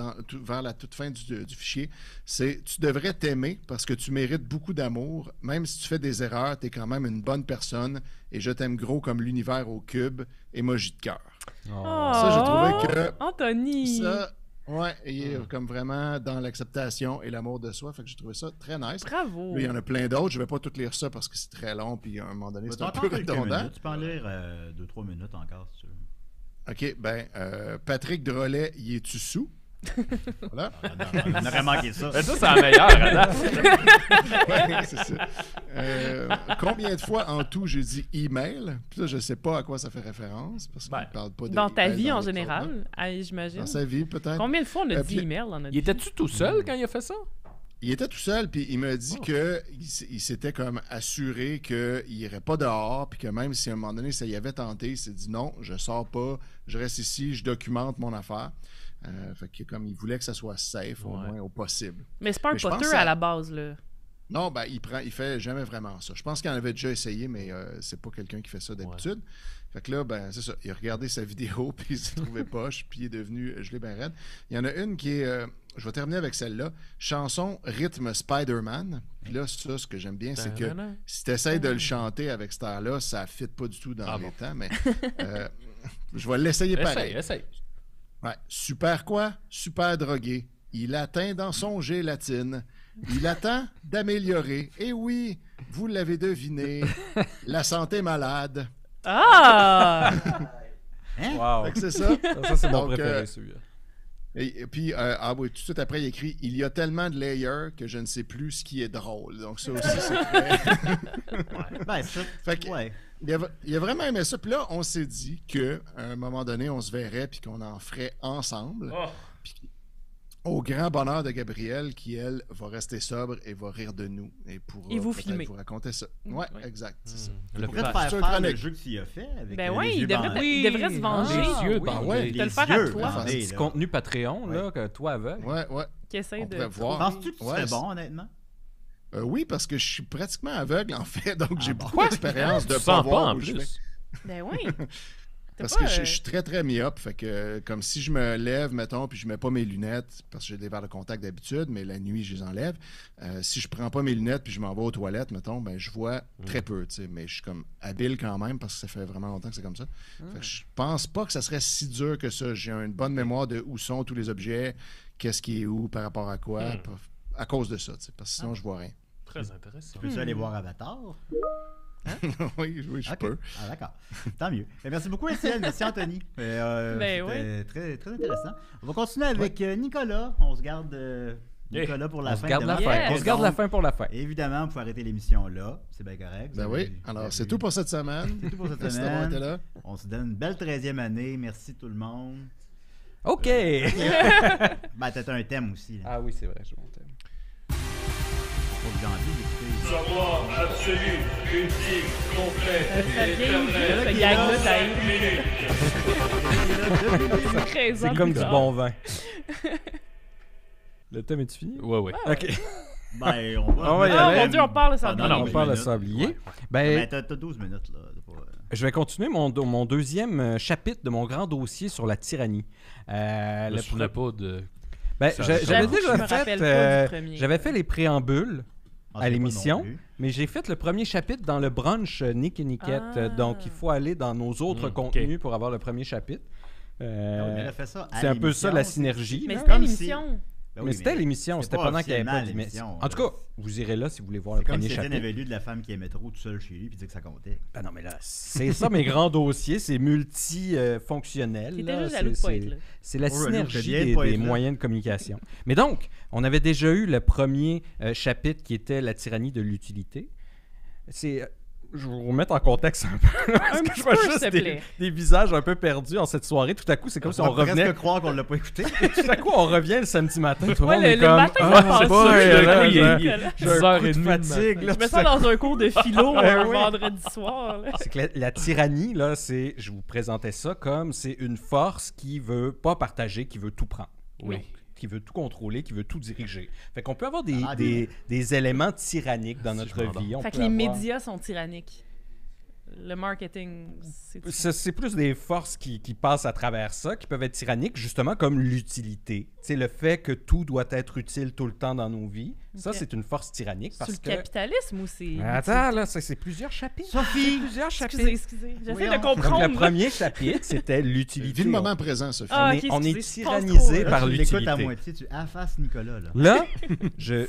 vers la toute fin du fichier, c'est « Tu devrais t'aimer parce que tu mérites beaucoup d'amour. Même si tu fais des erreurs, t'es quand même une bonne personne et je t'aime gros comme l'univers au cube. Emoji de cœur. » Ça, j'ai trouvé que... Anthony! Ça, ouais, il est comme vraiment dans l'acceptation et l'amour de soi. Fait que j'ai trouvé ça très nice. Bravo! Là, il y en a plein d'autres. Je vais pas toutes lire ça parce que c'est très long puis à un moment donné, c'est un peu redondant. Tu peux en lire 2-3 minutes encore, si tu veux. OK, Patrick Drolet, y es-tu sous? Voilà. On aurait manqué ça. Ça, c'est la meilleure, Adam. Ouais, c'est ça. Combien de fois en tout j'ai dit email? Puis là, je sais pas à quoi ça fait référence parce qu'il parle pas de dans ta email vie dans en les général, j'imagine. Dans sa vie, peut-être. Combien de fois on a dit puis- email dans notre Il vie? était-tu tout seul quand il a fait ça? Il était tout seul, puis il m'a dit que il s'était comme assuré qu'il irait pas dehors, puis que même si à un moment donné ça y avait tenté, il s'est dit non, je sors pas, je reste ici, je documente mon affaire. Fait que comme il voulait que ça soit safe au moins au possible. Mais c'est pas un Mais je pense poteur à- à la base, là. Non, il fait jamais vraiment ça. Je pense qu'il en avait déjà essayé, mais c'est pas quelqu'un qui fait ça d'habitude. Fait que là, c'est ça. Il a regardé sa vidéo, puis il s'est trouvé poche, puis il est devenu gelé ben raide. Il y en a une qui est... je vais terminer avec celle-là. Chanson rythme Spider-Man. Puis là, ça, ce que j'aime bien, c'est que si tu essaies de le chanter avec cette air-là, ça ne fit pas du tout dans les temps, mais je vais l'essayer pareil. Essaye. Ouais. Super quoi? Super drogué. Il atteint dans son gélatine. Il attend d'améliorer. Et oui, vous l'avez deviné, la santé malade. Ah! Wow. Fait que c'est ça. Ça, c'est mon Donc, préféré, celui-là. Et puis, oui, tout de suite après, il écrit « Il y a tellement de layers que je ne sais plus ce qui est drôle. » Donc ça aussi, c'est très... Ça, Fait que, ouais. il a vraiment aimé ça. Puis là, on s'est dit qu'à un moment donné, on se verrait puis qu'on en ferait ensemble. Puis, au grand bonheur de Gabrielle, qui, elle, va rester sobre et va rire de nous. Et pourra Et vous peut-être filmer. vous raconter ça. Ouais, exact, c'est ça. Tu pourrais te faire faire le jeu que tu as fait avec Ben les oui, yeux il devrait, bandés. il devrait se venger. Les yeux oui. bandés. Te le faire à toi. bandés, Petit là. contenu Patreon, là, que toi aveugle. Ouais. Qui essaie On de. pourrait voir. Penses-tu que tu serais Ouais, bon, honnêtement? Oui, parce que je suis pratiquement aveugle, en fait. Donc, j'ai bon. beaucoup d'expérience de Tu pas sens pas voir en où je vais. plus. Ben oui. Parce que je suis très, très myope. Fait que, comme si je me lève, mettons, puis je mets pas mes lunettes, parce que j'ai des verres de contact d'habitude, mais la nuit, je les enlève. Si je prends pas mes lunettes, puis je m'en vais aux toilettes, mettons, ben je vois très peu, tu sais. Mais je suis comme habile quand même, parce que ça fait vraiment longtemps que c'est comme ça. Fait que je pense pas que ça serait si dur que ça. J'ai une bonne mémoire de où sont tous les objets, qu'est-ce qui est où, par rapport à quoi, à cause de ça, tu sais. Parce que sinon, je vois rien. Très intéressant. Peux-tu aller voir Avatar? oui, je Ok. peux. Ah, d'accord. Tant mieux. Merci beaucoup, Étienne. Merci, Anthony. C'était très, très intéressant. On va continuer avec Nicolas. On se garde Nicolas pour la On fin. se garde la demain. fin. On se garde la fin pour la fin. Évidemment, vous pouvez arrêter l'émission là. C'est bien correct. Ben oui. Alors, c'est tout pour cette semaine. C'est tout pour cette Merci d'avoir été semaine. là. On se donne une belle 13e année. Merci tout le monde. OK! T'as un thème aussi. Là. Ah oui, c'est vrai, je monte. Pour le janvier, écoutez. Savoir absolu, ultime, complet, Ça vient vite, ce gag-là, t'as 13 ans C'est comme plus du tard. bon vin. Le thème est-tu fini? Ouais. OK. On va y aller. Oh mon Dieu, on parle de ça. Pendant On 12 parle de minutes. sablier. Ouais. Ben, T'as 12 minutes, là. je vais continuer mon deuxième chapitre de mon grand dossier sur la tyrannie. Je me souvenais pas de... Ben, Ça- j'avais J'avoue que déjà je me fait... rappelle pas du premier. J'avais fait les préambules Ah, à c'est pas l'émission, non plus. mais j'ai fait le premier chapitre dans le brunch Nick et Nickette. Ah. Donc, il faut aller dans nos autres contenus pour avoir le premier chapitre. On a fait ça à C'est un peu ça l'émission, la c'est- synergie. Mais là. c'était Comme l'émission. Ben Mais oui, c'était l'émission, c'est c'était pas pendant qu'il n'y avait pas officiellement d'émission. l'émission, En tout cas, vous irez là si vous voulez voir le C'est comme premier si Étienne chapitre. avait lu de la femme qui aimait trop tout seul chez lui puis disait que ça comptait. Ben non, mais là, c'est ça mes grands dossiers, c'est multi-fonctionnel. Il était là. juste jaloux de pas être là. C'est la Oh, jaloux, synergie j'étais bien de des, pas des être là. moyens de communication. Mais donc, on avait déjà eu le premier chapitre qui était la tyrannie de l'utilité. C'est... Je vais vous remettre en contexte un peu. Parce Un que petit je vois peu, juste s'il te plaît. des visages un peu perdus en cette soirée. Tout à coup, c'est comme si on revenait. presque croire qu'on l'a pas écouté. Tout à coup, on revient le samedi matin. Tout le Ouais, monde est le comme. matin, Ah, ça c'est passe pas, sûr, là, il est- j'ai il- un coup de 10h30 fatigue. là, Je me tout sens ça. dans un cours de philo Ouais, un oui. vendredi soir. là. C'est que la tyrannie, là, c'est, je vous présentais ça comme c'est une force qui veut pas partager, qui veut tout prendre. Oui. Donc, qui veut tout contrôler, qui veut tout diriger. Fait qu'on peut avoir des, Ah, des éléments tyranniques dans notre je m'endors. vie. On Fait que peut les avoir- médias sont tyranniques. le marketing, C'est plus des forces qui passent à travers ça, qui peuvent être tyranniques, justement comme l'utilité. C'est le fait que tout doit être utile tout le temps dans nos vies. Ça, c'est une force tyrannique parce le que... capitalisme ou c'est... Attends, là, c'est plusieurs chapitres. Sophie! Plusieurs chapitres. Excusez. J'essaie de Donc, comprendre. le premier chapitre, c'était l'utilité. Vis le moment présent, Sophie. Ah, ok, On est excusez, je pense tyrannisé trop, par Tu l'écoutes à l'utilité. moitié, tu affaces Nicolas, là. Là,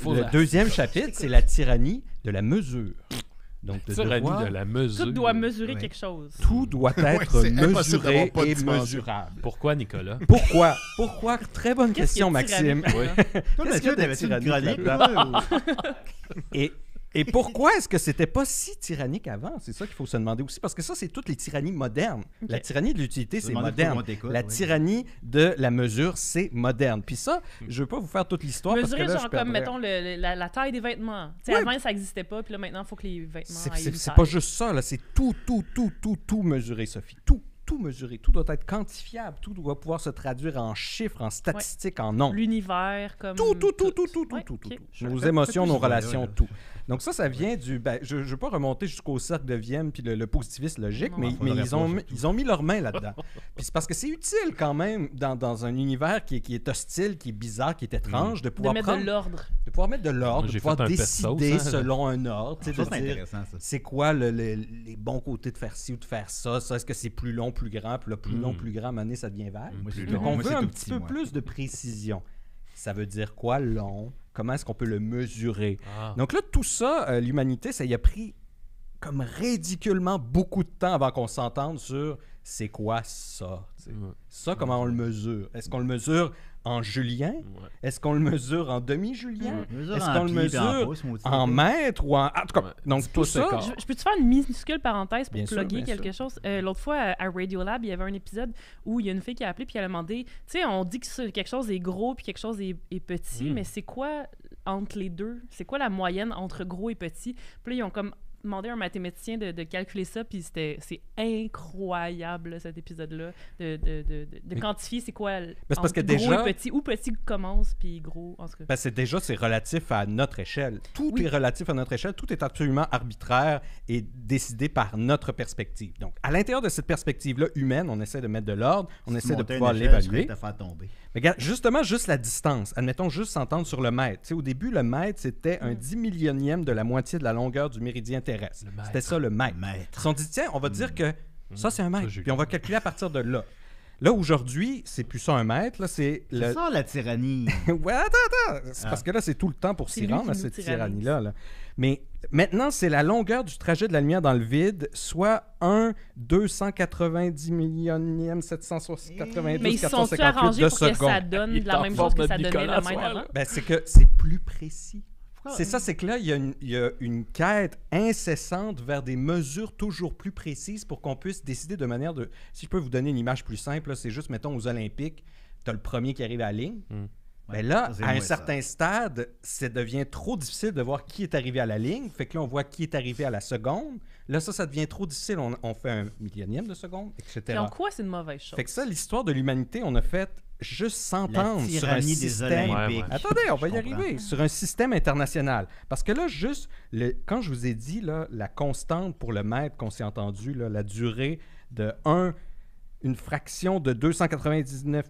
Faut le la- deuxième chapitre, c'est la tyrannie de la mesure. Donc, de Tyrannie devoir- de la mesure. Tout doit mesurer Ouais. quelque chose. tout doit être c'est impossible mesuré d'avoir pas de et dimension. mesurable. Pourquoi, Nicolas? Pourquoi? Pourquoi? Très bonne Qu'est-ce question, qu'il y a de Maxime. tyrannique là-dedans? Toi, Qu'est-ce Mathieu, qu'il y a de t'avais-tu une tyrannique chronique, là-dedans? toi, ou- Et pourquoi est-ce que c'était pas si tyrannique avant? C'est ça qu'il faut se demander aussi, parce que ça, c'est toutes les tyrannies modernes. Ok. La tyrannie de l'utilité, c'est Demandez moderne. pourquoi on t'écoute, La oui. tyrannie de la mesure, c'est moderne. Puis ça, je veux pas vous faire toute l'histoire parce que Mesurer, là, genre je comme, perdrais. mettons, la taille des vêtements. Tu sais, Ouais. avant, ça n'existait pas, puis là, maintenant, il faut que les vêtements aient une C'est taille. pas juste ça, là. C'est tout mesuré, Sophie. Tout mesuré. Tout doit être quantifiable. Tout doit pouvoir se traduire en chiffres, en statistiques, en nombres. L'univers, comme... Tout. Ouais, ok. Nos émotions, nos plus relations, là. tout. Donc ça vient du... Ben, je ne veux pas remonter jusqu'au cercle de Vienne puis le positivisme logique, Non, mais, faudrait pas, surtout. ils ont mis leurs mains là-dedans. Puis c'est parce que c'est utile quand même dans un univers qui est hostile, qui est bizarre, qui est étrange, de De pouvoir mettre prendre... de l'ordre. De pouvoir mettre de l'ordre, de J'ai pouvoir fait un pet décider sauce, hein. selon un ordre. tu sais, Ça, de c'est dire intéressant, ça. c'est quoi les bons côtés de faire ci ou de faire ça. Est-ce que c'est plus long, plus grand? Puis là, plus long, plus grand, à un moment donné, ça devient vert. Moi, c'est Donc, long. on Moi, veut c'est un tout petit petit, peu moi. plus de précision. Ça veut dire quoi, long? Comment est-ce qu'on peut le mesurer? Ah. Donc là, tout ça, l'humanité, ça y a pris comme ridiculement beaucoup de temps avant qu'on s'entende sur c'est quoi ça? tu sais. Ça, comment on le mesure? Est-ce qu'on le mesure en julien? Est-ce qu'on le mesure en demi-julien? Mesure Est-ce en qu'on le pieds puis en mesure pouces, maudit. en mètres ou en... En tout cas, Ouais. donc tout pouces et ça... quart. Je peux-tu faire une minuscule parenthèse pour Bien sûr, plugger bien quelque chose? L'autre fois, à Radiolab, il y avait un épisode où il y a une fille qui a appelé puis elle a demandé, tu sais, on dit que quelque chose est gros puis quelque chose est petit, mais c'est quoi entre les deux? C'est quoi la moyenne entre gros et petit? Puis là, ils ont comme demandé à un mathématicien de calculer ça, puis c'est incroyable, cet épisode-là, de quantifier c'est quoi c'est parce que entre gros déjà- et petit, où petit commence, puis gros, en tout cas. Ben, c'est relatif à notre échelle. Tout Oui. est relatif à notre échelle. Tout est absolument arbitraire et décidé par notre perspective. Donc, à l'intérieur de cette perspective-là humaine, on essaie de mettre de l'ordre, on essaie de Monter pouvoir une échelle, je vais l'évaluer. te faire tomber. Mais regarde, justement, juste la distance. Admettons juste s'entendre sur le mètre. Tu sais, au début, le mètre, c'était un 10 millionième de la moitié de la longueur du méridien terrestre. Le mètre. C'était ça, le mètre. Maître. Ils se sont dit, tiens, on va dire que ça, c'est un mètre. j'ai Puis on va calculer à partir de là. Là, aujourd'hui, c'est plus ça un mètre. Là, c'est C'est le... ça, la tyrannie. Ouais, attends. C'est parce que là, c'est tout le temps pour C'est s'y lui rendre qui à nous cette tyrannise. tyrannie-là. là. Mais maintenant, c'est la longueur du trajet de la lumière dans le vide, soit 1 290 millionième 792 Mais ils se sont 458 arrangés de pour que ça seconde. donne Il est la en même forme chose que de ça donnait Nicolas le ce mètre soir, avant? là. Ben, c'est que c'est plus précis. C'est ça, c'est que là, il y a une quête incessante vers des mesures toujours plus précises pour qu'on puisse décider de manière de... Si je peux vous donner une image plus simple, là, c'est juste, mettons, aux Olympiques, tu as le premier qui arrive à la ligne. Ben là, ça, c'est à un moi, certain stade, ça devient trop difficile de voir qui est arrivé à la ligne. Fait que là, on voit qui est arrivé à la seconde. Là, ça devient trop difficile. On fait un millionième de seconde, etc. Puis en quoi c'est une mauvaise chose? Fait que ça, l'histoire de l'humanité, on a fait juste s'entendre La sur un tyrannie des système. Olympiques. Ouais. Attendez, on va y Je comprends. arriver. Sur un système international. Parce que là, juste, quand je vous ai dit, là, la constante pour le mètre qu'on s'est entendu, là, la durée de une fraction de 299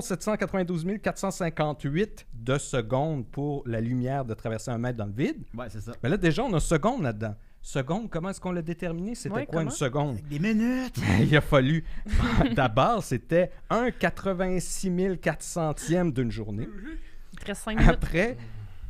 792 458 de secondes pour la lumière de traverser un mètre dans le vide. Ouais, c'est ça. Mais là, déjà, on a seconde là-dedans. Seconde, comment est-ce qu'on l'a déterminé? C'était Ouais, quoi une comment? seconde? Avec des minutes. Il a fallu. D'abord, c'était 1,86 400e d'une journée. Il te reste 5 minutes. Après,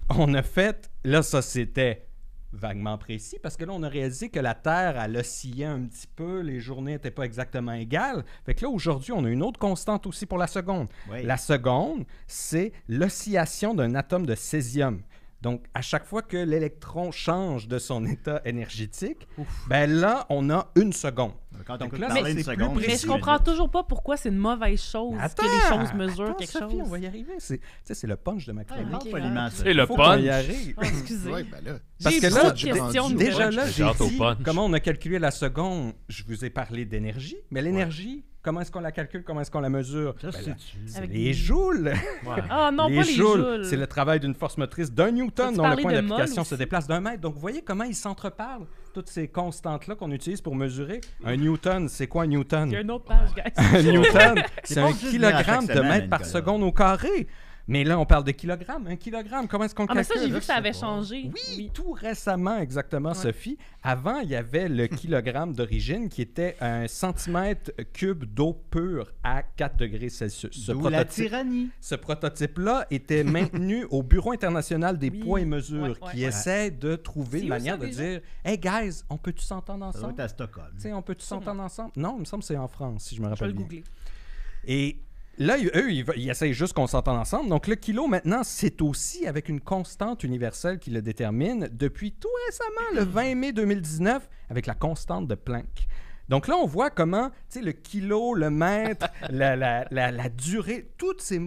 on a fait. Là, ça, c'était vaguement précis parce que là, on a réalisé que la Terre, elle oscillait un petit peu. Les journées n'étaient pas exactement égales. Fait que là, aujourd'hui, on a une autre constante aussi pour la seconde. Oui. La seconde, c'est l'oscillation d'un atome de césium. Donc, à chaque fois que l'électron change de son état énergétique, ben là, on a une seconde. Quand Donc t'écoutes là, parler c'est une plus seconde, précis. Mais je comprends toujours pas pourquoi c'est une mauvaise chose Attends, que les choses mesurent attends, quelque Sophie, chose. on va y arriver. Tu sais, c'est le punch de ma chronique. Parle Ok, poliment, C'est le Faut qu'on punch. y arrive. Ah, excusez. Ouais, ben là. Parce J'ai que trop là, de questions. j'ai- déjà nouvelles. là, J'ai j'ai hâte au dit punch. comment on a calculé la seconde. Je vous ai parlé d'énergie, mais l'énergie, comment est-ce qu'on la calcule, comment est-ce qu'on la mesure? Ça, Ben c'est là, tu. Avec les des- joules. Ah non, les pas les joules. C'est le travail d'une force motrice d'un newton Peux-tu dont le parler point de d'application mol se aussi? déplace d'un mètre. Donc, vous voyez comment ils s'entreparlent. toutes ces constantes-là qu'on utilise pour mesurer. Un newton, c'est quoi un newton? Il y a une autre page, guys. Un newton, c'est pas un juste bien à kilogramme chaque de semaine, mètre par Nicolas. seconde au carré. Mais là, on parle de kilogrammes. Un kilogramme, comment est-ce qu'on Ah, mais ça, calcule? j'ai vu que ça avait sais pas. changé. Oui, tout récemment, exactement, Ouais. Sophie. Avant, il y avait le kilogramme d'origine qui était un centimètre cube d'eau pure à 4 degrés Celsius. D'où la tyrannie. Ce prototype-là était maintenu au Bureau international des Oui. poids et mesures Ouais, qui ouais. essaie de trouver C'est une où manière ça, de déjà? dire « Hey guys, on peut-tu s'entendre Ça doit ensemble? être à Stockholm. Tu sais, on peut-tu s'entendre ensemble? » Non, il me semble que c'est en France, si je me Je vais rappelle le bien. googler. Et là, eux, ils essayent juste qu'on s'entende ensemble. Donc, le kilo, maintenant, c'est aussi avec une constante universelle qui le détermine depuis tout récemment, le 20 mai 2019, avec la constante de Planck. Donc là, on voit comment, tu sais, le kilo, le mètre, la durée, toutes ces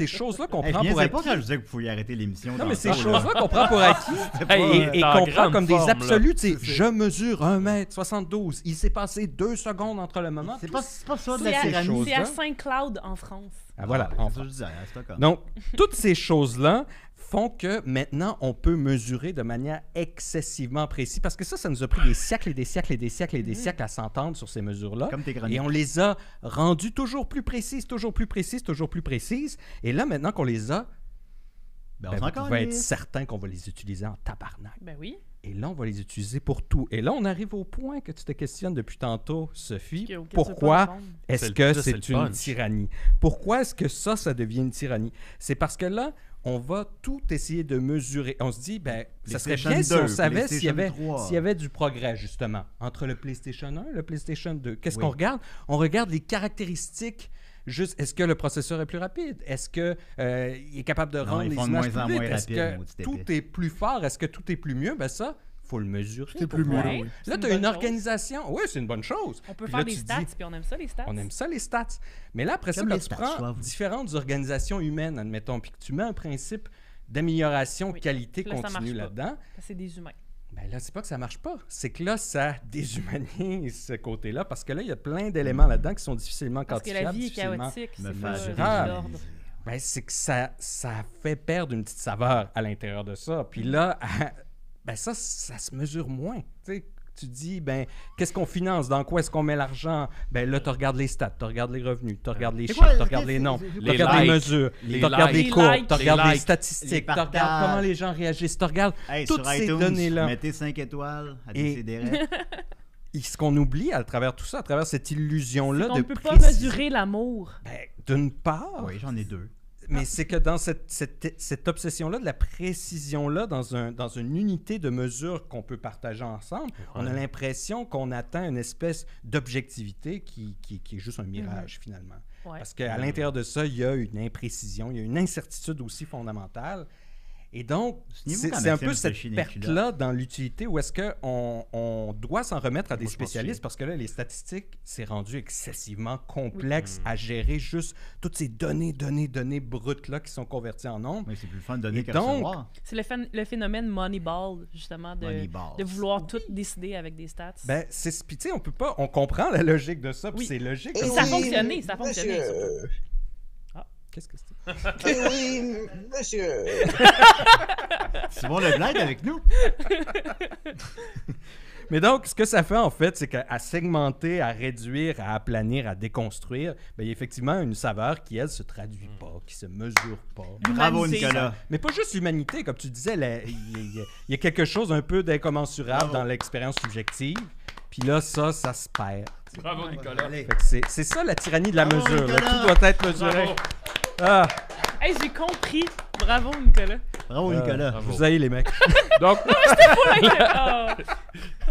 choses-là qu'on Hey, prend je pour viens pas quand je acquis. disais que vous pouviez arrêter l'émission. Non, mais ces tantôt, là. choses-là qu'on prend pour acquis Hey, et t'es en qu'on prend grande comme des forme, là. absolus. Tu sais, je mesure 1m72. Il s'est passé 2 secondes entre le moment. C'est pas ça de C'est la à, tyrannie. c'est à là. Saint-Cloud, en France. Ah, voilà, C'est enfin. ça que je disais, à Stockholm. Donc, toutes ces choses-là font que maintenant, on peut mesurer de manière excessivement précise. Parce que ça nous a pris des siècles et des siècles et des siècles et des siècles à s'entendre sur ces mesures-là. Comme tes chroniques. Et on les a rendues toujours plus précises, toujours plus précises, toujours plus précises. Et là, maintenant qu'on les a, Ben, ben, on s'en vous pouvez être calisse. certain qu'on va les utiliser en tabarnak. Ben oui. Et là, on va les utiliser pour tout. Et là, on arrive au point que tu te questionnes depuis tantôt, Sophie. Que- auquel tu veux pas Pourquoi répondre. est-ce C'est que le- ça, c'est c'est le une punch. tyrannie? Pourquoi est-ce que ça devient une tyrannie? C'est parce que là, on va tout essayer de mesurer. On se dit, ben, ça serait PlayStation bien si on 2, savait s'il y avait, PlayStation 3. s'il y avait du progrès, justement, entre le PlayStation 1 et le PlayStation 2. Qu'est-ce Oui. qu'on regarde? On regarde les caractéristiques. Juste, est-ce que le processeur est plus rapide? Est-ce qu'il est capable de rendre ils les font de images moins en plus moins vite? Est-ce rapide, que maudit tout épais. est plus fort? Est-ce que tout est plus mieux? Ben ça, faut le mesurer. C'est plus pour mieux, voir. oui. C'est Là, une tu as une bonne chose. organisation. Oui, c'est une bonne chose. On peut Puis faire là, des tu stats, dis, puis on aime ça, les stats. on aime ça, les stats. Mais là, après ça, Comme quand les tu stats, prends je t'avoue. différentes organisations humaines, admettons, puis que tu mets un principe d'amélioration Oui. qualité Puis là, ça continue marche pas. là-dedans, C'est des humains. ben là, c'est pas que ça marche pas. C'est que là, ça déshumanise ce côté-là, parce que là, il y a plein d'éléments là-dedans qui sont difficilement Parce que quantifiables. la vie est difficilement- chaotique. Me C'est faire pas grave. l'ordre. Ben, c'est que ça fait perdre une petite saveur à l'intérieur de ça. Puis là, ben ça se mesure moins. Tu sais, tu dis, ben, qu'est-ce qu'on finance? Dans quoi est-ce qu'on met l'argent? Ben là, tu regardes les stats, tu regardes les revenus, tu regardes les C'est chiffres, quoi, tu regardes les noms, c'est- tu les regardes les likes, mesures, les tu regardes les likes, courbes, les tu regardes les likes, statistiques, les tu regardes partages. comment les gens réagissent, tu regardes Hey, toutes sur ces iTunes, données-là. mettez 5 étoiles à Et- décider. Et ce qu'on oublie à travers tout ça, à travers cette illusion-là On de ne peut pas précision, mesurer l'amour. ben, d'une part, Oui, j'en ai 2. mais c'est que dans cette obsession-là, de la précision-là, dans une unité de mesure qu'on peut partager ensemble, on a l'impression qu'on atteint une espèce d'objectivité qui est juste un mirage, finalement. Ouais. Parce qu'à l'intérieur de ça, il y a une imprécision, il y a une incertitude aussi fondamentale. Et donc, Souvenez-vous c'est quand c'est un Maxime peu se cette chie les perte-là dans l'utilité où est-ce qu'on doit s'en remettre à des Moi, je pense spécialistes que- parce que là, les statistiques, c'est rendu excessivement complexe à gérer juste toutes ces données brutes-là qui sont converties en nombres. Oui, c'est plus le fun de donner Et qu'à donc, recevoir. C'est le phénomène Moneyball, justement, Moneyball. de vouloir tout décider avec des stats. Ben, puis tu sais, on comprend la logique de ça, puis Oui. c'est logique. Eh ça comme a on dit. fonctionné, ça a fonctionné, Monsieur, Qu'est-ce que c'est? eh oui, monsieur. Simon Leblanc est avec nous. Mais donc, ce que ça fait, en fait, c'est qu'à segmenter, à réduire, à aplanir, à déconstruire, ben, il y a effectivement une saveur qui, elle, se traduit pas, qui se mesure pas. Bravo, L'humanité. Nicolas. Mais pas juste l'humanité, comme tu disais, il y a quelque chose un peu d'incommensurable dans l'expérience subjective. Puis là, ça se perd. Bravo, Nicolas. Fait que c'est ça la tyrannie de la Bravo, mesure. là. Nicolas. Tout doit être mesuré. Bravo. Ah, Hey, j'ai compris. Bravo, Nicolas. Bravo, Nicolas. bravo. vous avez les mecs. Donc, Oh.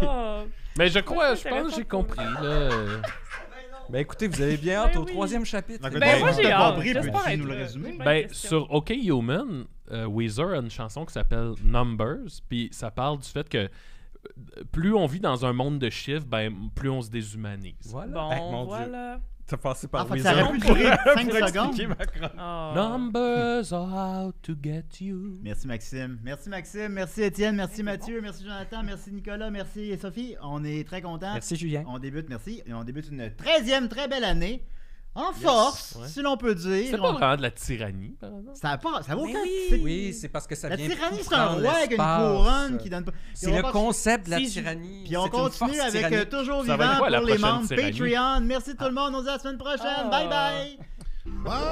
Oh. mais je crois, je T'avais pense que pas j'ai compris. compris. Là. Ben écoutez, vous avez bien hâte Ben au oui. troisième chapitre. Ben, moi, j'ai hâte. compris, J'espère peux-tu être nous le là. résumer? J'ai plein de Ben, questions. sur OK Human, Weezer a une chanson qui s'appelle Numbers, puis ça parle du fait que plus on vit dans un monde de chiffres, ben, plus on se déshumanise. Voilà. Bon, Hey, mon Dieu. voilà. T'as passé par Ah, fait que Weezer. ça aurait pu durer 5 Pour secondes. expliquer ma chronique. Oh. Numbers are out to get you. Merci Maxime. Merci Étienne. Merci Mathieu. Merci Jonathan. Merci Nicolas. Merci Sophie. On est très contents. Merci, Julien. On débute, merci. Et on débute une 13e très belle année. En force, Ouais. si l'on peut dire. C'est pas vraiment de la tyrannie, par exemple. Ça vaut Mais aucun- oui. c'est- Oui, c'est parce que ça La vient tyrannie, tout c'est un prendre roi avec une l'espace. couronne qui donne pas. C'est Puis on le va- concept de la Si je- tyrannie. Puis on C'est une continue force avec tyrannique. Toujours Ça va être Vivant quoi, la pour les prochaine membres tyrannie? Patreon. Merci tout le monde. On se dit à la semaine prochaine. Ah. Bye bye. Bye!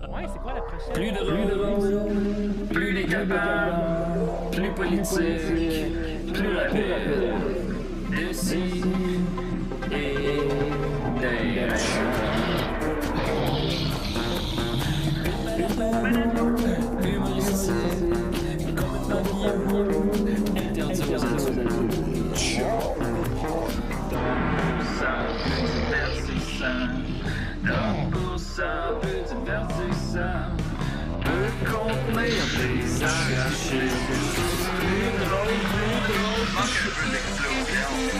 Ouais, c'est quoi la prochaine? Plus drôle, plus les capables, plus politique, plus rapide. D'ici et d'ailleurs. Humoristique, complètement vieux, interdit aux adultes. Dans pour ça, peu divertissant, peut contenir des arrachés. Plus drôle, manque un peu d'explosion.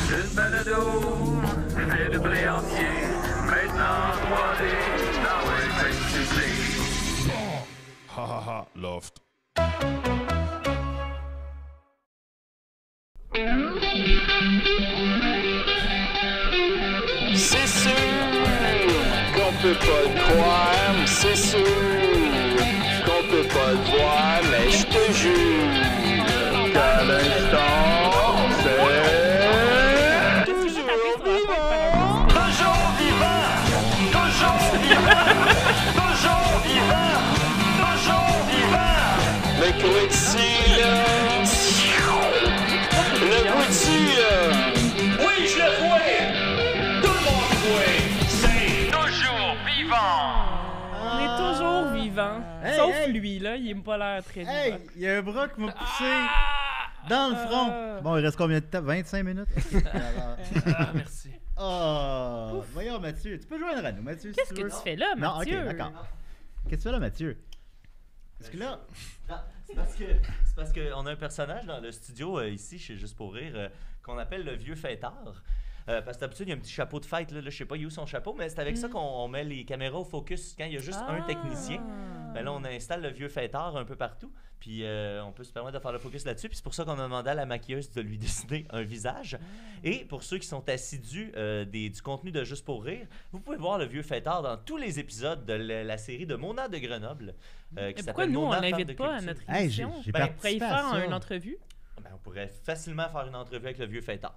Une balado, fait de blé entier, maintenant 3D, dans le festival. Ha ha ha, Loft. C'est sûr qu'on peut pas le croire, c'est sûr qu'on peut pas le voir, mais je te jure qu'à l'instant, c'est toujours vivant, toujours vivant, toujours vivant, toujours vivant, toujours vivant. Le coup de silence, le bout de silence. Oui, je le vois. Tout le monde voit. C'est toujours vivant. On est toujours vivant. Hey, Sauf hey. lui, là, il m'a pas l'air très Hey, vivant. il y a un bras qui m'a poussé dans le front. Bon, il reste combien de temps? 25 minutes? Ah, merci. Oh, voyons Mathieu, tu peux joindre à nous, Mathieu. si Qu'est-ce tu que veux. tu fais là, Non, Mathieu? ok, d'accord. Qu'est-ce que tu fais là, Mathieu? Parce que là, Non, c'est parce qu'on a un personnage dans le studio ici, chez Juste pour rire, qu'on appelle le vieux fêtard. Parce que d'habitude, il y a un petit chapeau de fête, là, je sais pas, il est où son chapeau, mais c'est avec ça qu'on met les caméras au focus quand il y a juste un technicien. Ben là, on installe le vieux fêtard un peu partout, puis on peut se permettre de faire le focus là-dessus, puis c'est pour ça qu'on a demandé à la maquilleuse de lui dessiner un visage. Et pour ceux qui sont assidus du contenu de Juste pour rire, vous pouvez voir le vieux fêtard dans tous les épisodes de la série de Mona de Grenoble. Mais Qui pourquoi s'appelle nous, on Mona, femme l'invite de pas à culture. notre hey, émission? j'ai Ben, On pourrait y participé à faire ça. une entrevue. Ben, on pourrait facilement faire une entrevue avec le vieux fêtard.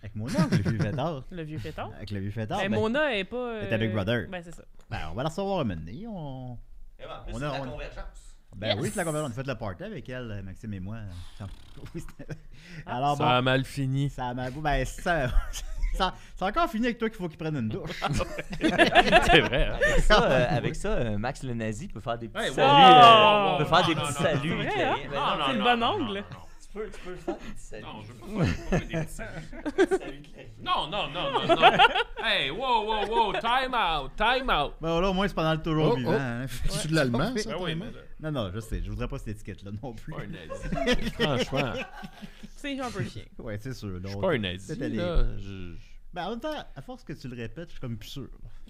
Avec mon oncle, le vieux fêtard. Le vieux fêtard. Avec le vieux fêtard. Ben, ben, Mona est pas. est à Big Brother. Ben, c'est ça. ben, on va la recevoir un moment donné. On... Et en plus, On c'est a- la on- convergence. Ben Yes. oui, c'est la conversation. On a fait le party avec elle, Maxime et moi. Oui, c'était- Alors Ça bon, a mal fini. ça m'a... Ben, c'est encore fini avec toi qu'il faut qu'il prenne une douche. C'est vrai. Hein? Avec ça, Max le nazi peut faire des petits Hey, wow, saluts. wow, wow, peut faire non, des non, petits non, saluts. c'est vrai, hitlériens. hein? Ben Non, non, c'est le bon angle. tu peux le faire des petits saluts. Non, je veux pas des petits saluts. Salut, hitlériens. Non. Hey, wow. Time out. Ben là, au moins, c'est pendant le toujours Oh, vivant. oh. hein. C'est de l'allemand, ça? Ben oui, t'allemand? mais là, Non, je sais. Je voudrais pas cette étiquette-là non plus. pas un nazi. Franchement, C'est un peu chien. Ouais, c'est sûr. je suis pas un nazi, C'était les- là. Ben, en même temps, à force que tu le répètes, je suis comme plus sûr.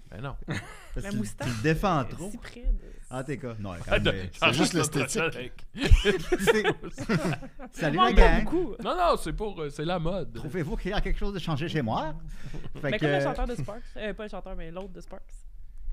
Ben non. Parce La que tu moustache. le défends trop. Si près de. Ah, t'es quoi? Non, quand même. C'est juste l'esthétique. Salut On la manque pas gang. beaucoup. Non, c'est la mode. Trouvez-vous qu'il y a quelque chose de changé chez moi? Fait Mais que... comme le chanteur de Sparks. Pas le chanteur, mais l'autre de Sparks.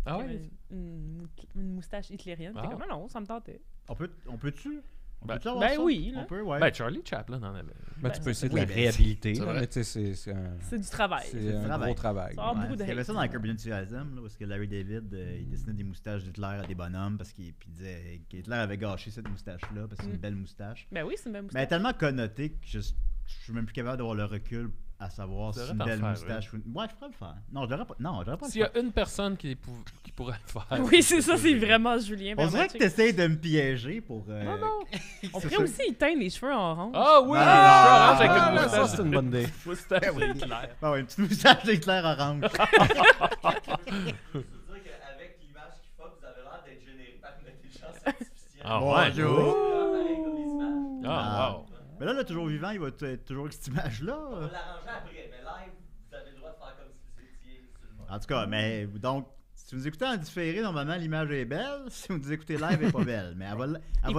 Ah Il avait ouais? une moustache hitlérienne. T'es Ah. comme, non, ça me tentait. On peut-tu? On Ben- peut-tu avoir ben ça? oui, là. On peut, ouais. Ben, Charlie Chaplin en avait. Ben, tu peux essayer de oui, la ben, réhabiliter, c'est là, vrai. mais tu sais, c'est un, C'est du travail. c'est un travail. gros travail. Ça va Ouais, beaucoup de il y avait hate. ça dans Curb Your Enthusiasm, là, où est-ce que Larry David, il dessinait des moustaches d'Hitler à des bonhommes parce qu'il puis il disait qu'Hitler avait gâché cette moustache-là parce que c'est une belle moustache. Ben oui, c'est une belle Mais elle est moustache. tellement connotée que je suis même plus capable d'avoir le recul à savoir Tu si c'est devrais une t'en belle faire, moustache ou une... Ouais, je pourrais le faire. Non, je devrais pas, non, je devrais pas S'il le y faire. a une personne qui pourrait le faire. Oui, c'est ça, c'est vraiment Julien. On dirait que tu essaies de me piéger pour... Non. On pourrait aussi y teindre les cheveux en orange. Ah oui! Ah, je suis orange avec Ah, une là, moustache. ça, c'est une bonne idée. Moustache d'Hitler. Ah ouais, une petite moustache d'Hitler orange. Je veux dire qu'avec l'image qu'il faut, vous avez l'air d'être généré par une intelligence artificielle. Ah ouais. Bonjour. Pareil comme les images. Ah, wow. Mais là, le toujours vivant, il va être toujours avec cette image-là. On va l'arranger après, mais live, vous avez le droit de faire comme si vous étiez sur le monde. En tout cas, mais donc, Si vous écoutez en différé, normalement, l'image est belle. Si vous nous écoutez live, elle n'est pas belle. Mais elle va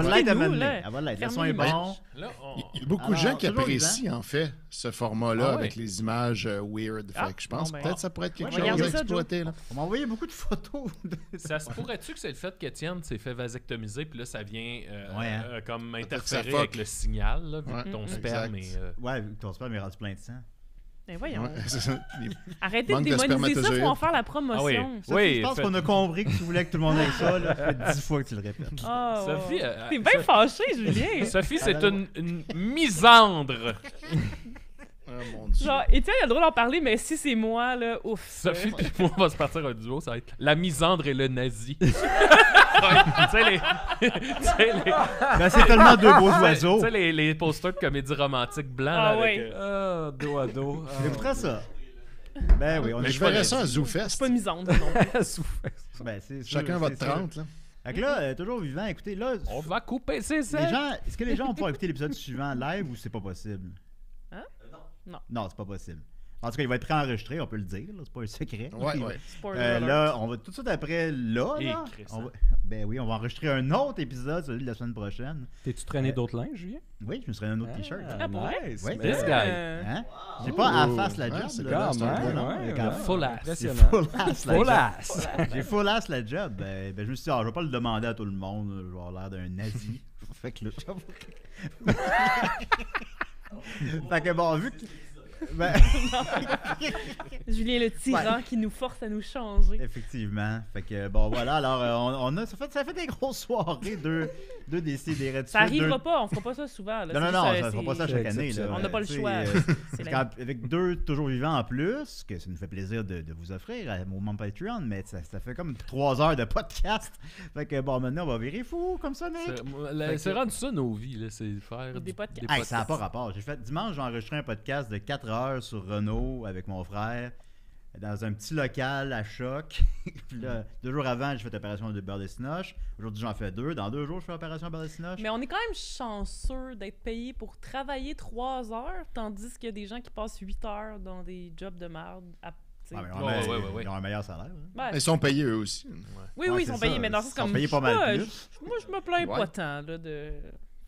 l'être à un moment donné. Elle va l'être. Le son est bon. Là, Il y a beaucoup de gens qui toujours apprécient, en fait, ce format-là Ah ouais. avec les images weird. Ah, Fait que je pense bon, ben, peut-être que ça pourrait être quelque on va chose à regarder ça, exploiter. Là. On m'a envoyé beaucoup de photos. ça se pourrait-tu que c'est le fait qu'Étienne s'est fait vasectomiser, puis là, ça vient Ouais, hein. comme Peut-être interférer ça avec fuck. le signal, là, vu Ouais, que ton exact. sperme est... Ouais, ton sperme est rendu plein de sang. Ben voyons. Ouais, c'est ça. Arrêtez de Manque de démoniser ça, spermatozoïdes. faut en faire la promotion. Ah oui. Sophie, je pense qu'on a compris que tu voulais que tout le monde ait ça. Là. Ça fait 10 fois que tu le répètes. Oh. Sophie, T'es bien fâché, Julien. Sophie, c'est une misandre. Ah, mon Dieu. Genre, Étienne a le droit d'en parler, mais si c'est moi, là, ouf. Sophie puis moi, on va se partir un duo, ça va être la misandre et le nazi. Tu sais, les... Ben, c'est tellement deux beaux oiseaux. Tu sais, les posters de comédie romantique blancs. Ah là, oui. avec, Dos à dos. J'écouterais ça. Ben oui, on Mais est je verrais pas- ça à C'est ZooFest. pas misandre, non. Ben, c'est sûr, Chacun c'est votre sûr. 30. Là. Fait que là, toujours vivant, écoutez, là, On va couper ses les ailes. gens, est-ce que les gens vont pouvoir écouter l'épisode suivant live ou c'est pas possible? Hein? Non. Non, c'est pas possible. En tout cas, il va être préenregistré, on peut le dire, là, c'est pas un secret. Ouais, ouais. Spoiler alert. Là, on va tout de suite après, là, Et là, Chris, on va- ben oui, on va enregistrer un autre épisode, celui de la semaine prochaine. T'es-tu traîné d'autres linges, Julien? Oui, je me serais un autre t-shirt. Ah, pour vrai? nice. Ouais. This guy. Hein? J'ai pas à face la Ouais, job. c'est là, quand là, c'est un même, peu long, ouais, mais quand ouais. même. Full ass. J'ai Impressionnant. full ass la Full job. ass. J'ai full ass la job. Ben, je me suis dit, je vais pas le demander à tout le monde. Je vais avoir l'air d'un nazi. Fait que là, fait que bon, vu que. Ben, Julien le tyran qui nous force à nous changer. effectivement. Fait que bon, voilà. Alors, on a. Ça fait des grosses soirées. Deux décidérés de Ça suite, arrivera deux- pas, on fera pas ça souvent. Là. Non, C'est non, juste, ça fera pas ça c'est chaque année. Là. exceptionnel. On n'a pas le Tu sais, choix. parce C'est la- avec deux toujours vivants en plus, que ça nous fait plaisir de vous offrir à mon membre Patreon, mais ça fait comme 3 heures de podcast. Fait que bon, maintenant, on va virer fou comme ça, mec. C'est rendu ça nos vies, là, c'est faire Des podcasts. Hey, ça n'a pas rapport. Dimanche, j'ai enregistré un podcast de 4 heures sur Renault avec mon frère dans un petit local à Choc. Puis là, 2 jours avant, j'ai fait opération de beurre de cinoche. Aujourd'hui, j'en fais 2. Dans 2 jours, je fais opération de beurre de cinoche. Mais on est quand même chanceux d'être payé pour travailler 3 heures, tandis qu'il y a des gens qui passent 8 heures dans des jobs de merde. Tu sais. Ah, mais Ouais. ils ont un meilleur salaire. hein. Ben, Ils sont payés eux aussi. oui, Ouais, oui, ils c'est sont payés, ça. mais dans le Ils sens sont comme. payés pas mal plus. Moi, je me plains Ouais. pas tant là, de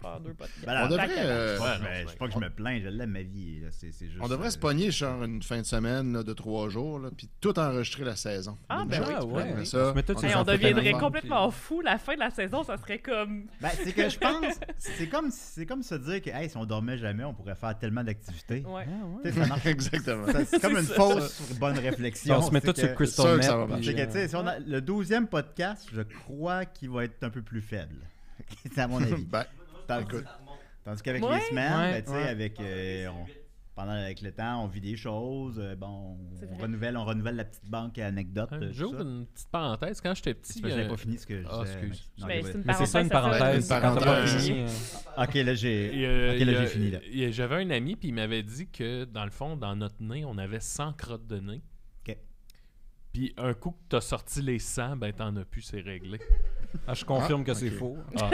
faire 2 podcasts. Ben là, On devrait, Je Ouais, non, ne sais pas que je me plains, je l'aime ma vie. Là. C'est juste, on devrait se pogner genre une fin de semaine là, de 3 jours, là, puis tout enregistrer la saison. Ah, Une ben journée, oui, tu tu pourrais peux. faire ça. On se met tout sur Hey, sa on deviendrait téléphone, complètement fou. La fin de la saison, ça serait comme. Ben, c'est que je pense, c'est comme se dire que hey, si on dormait jamais, on pourrait faire tellement d'activités. Ouais. Tu sais, ça marche. Exactement. C'est comme une fausse bonne réflexion. On se met C'est tout sur que- Crystal sûr que ça va Meth. marcher. C'est que, tu sais, si on a le 12e podcast, je crois qu'il va être un peu plus faible. C'est à mon avis. Ben, Tandis qu'avec Ouais. les semaines, Ouais, ben, tu sais, ouais. avec, avec le temps, on vit des choses. Bon, C'est on vrai. renouvelle la petite banque à anecdotes. tout J'ouvre ça. une petite parenthèse. Quand j'étais petit. C'est parce que j'avais pas fini ce que je Ah, disais. excuse. Non, Ben, désolé. c'est une Mais c'est ça une parenthèse. Une Quand t'as pas parenthèse. fini. Ok, là, j'ai Et, ok, là, j'ai fini. Là. J'avais un ami, puis il m'avait dit que, dans le fond, dans notre nez, on avait 100 crottes de nez. Ok. Puis un coup que t'as sorti les 100, ben t'en as plus, c'est réglé. Ah, je confirme que c'est ok. faux. Ah.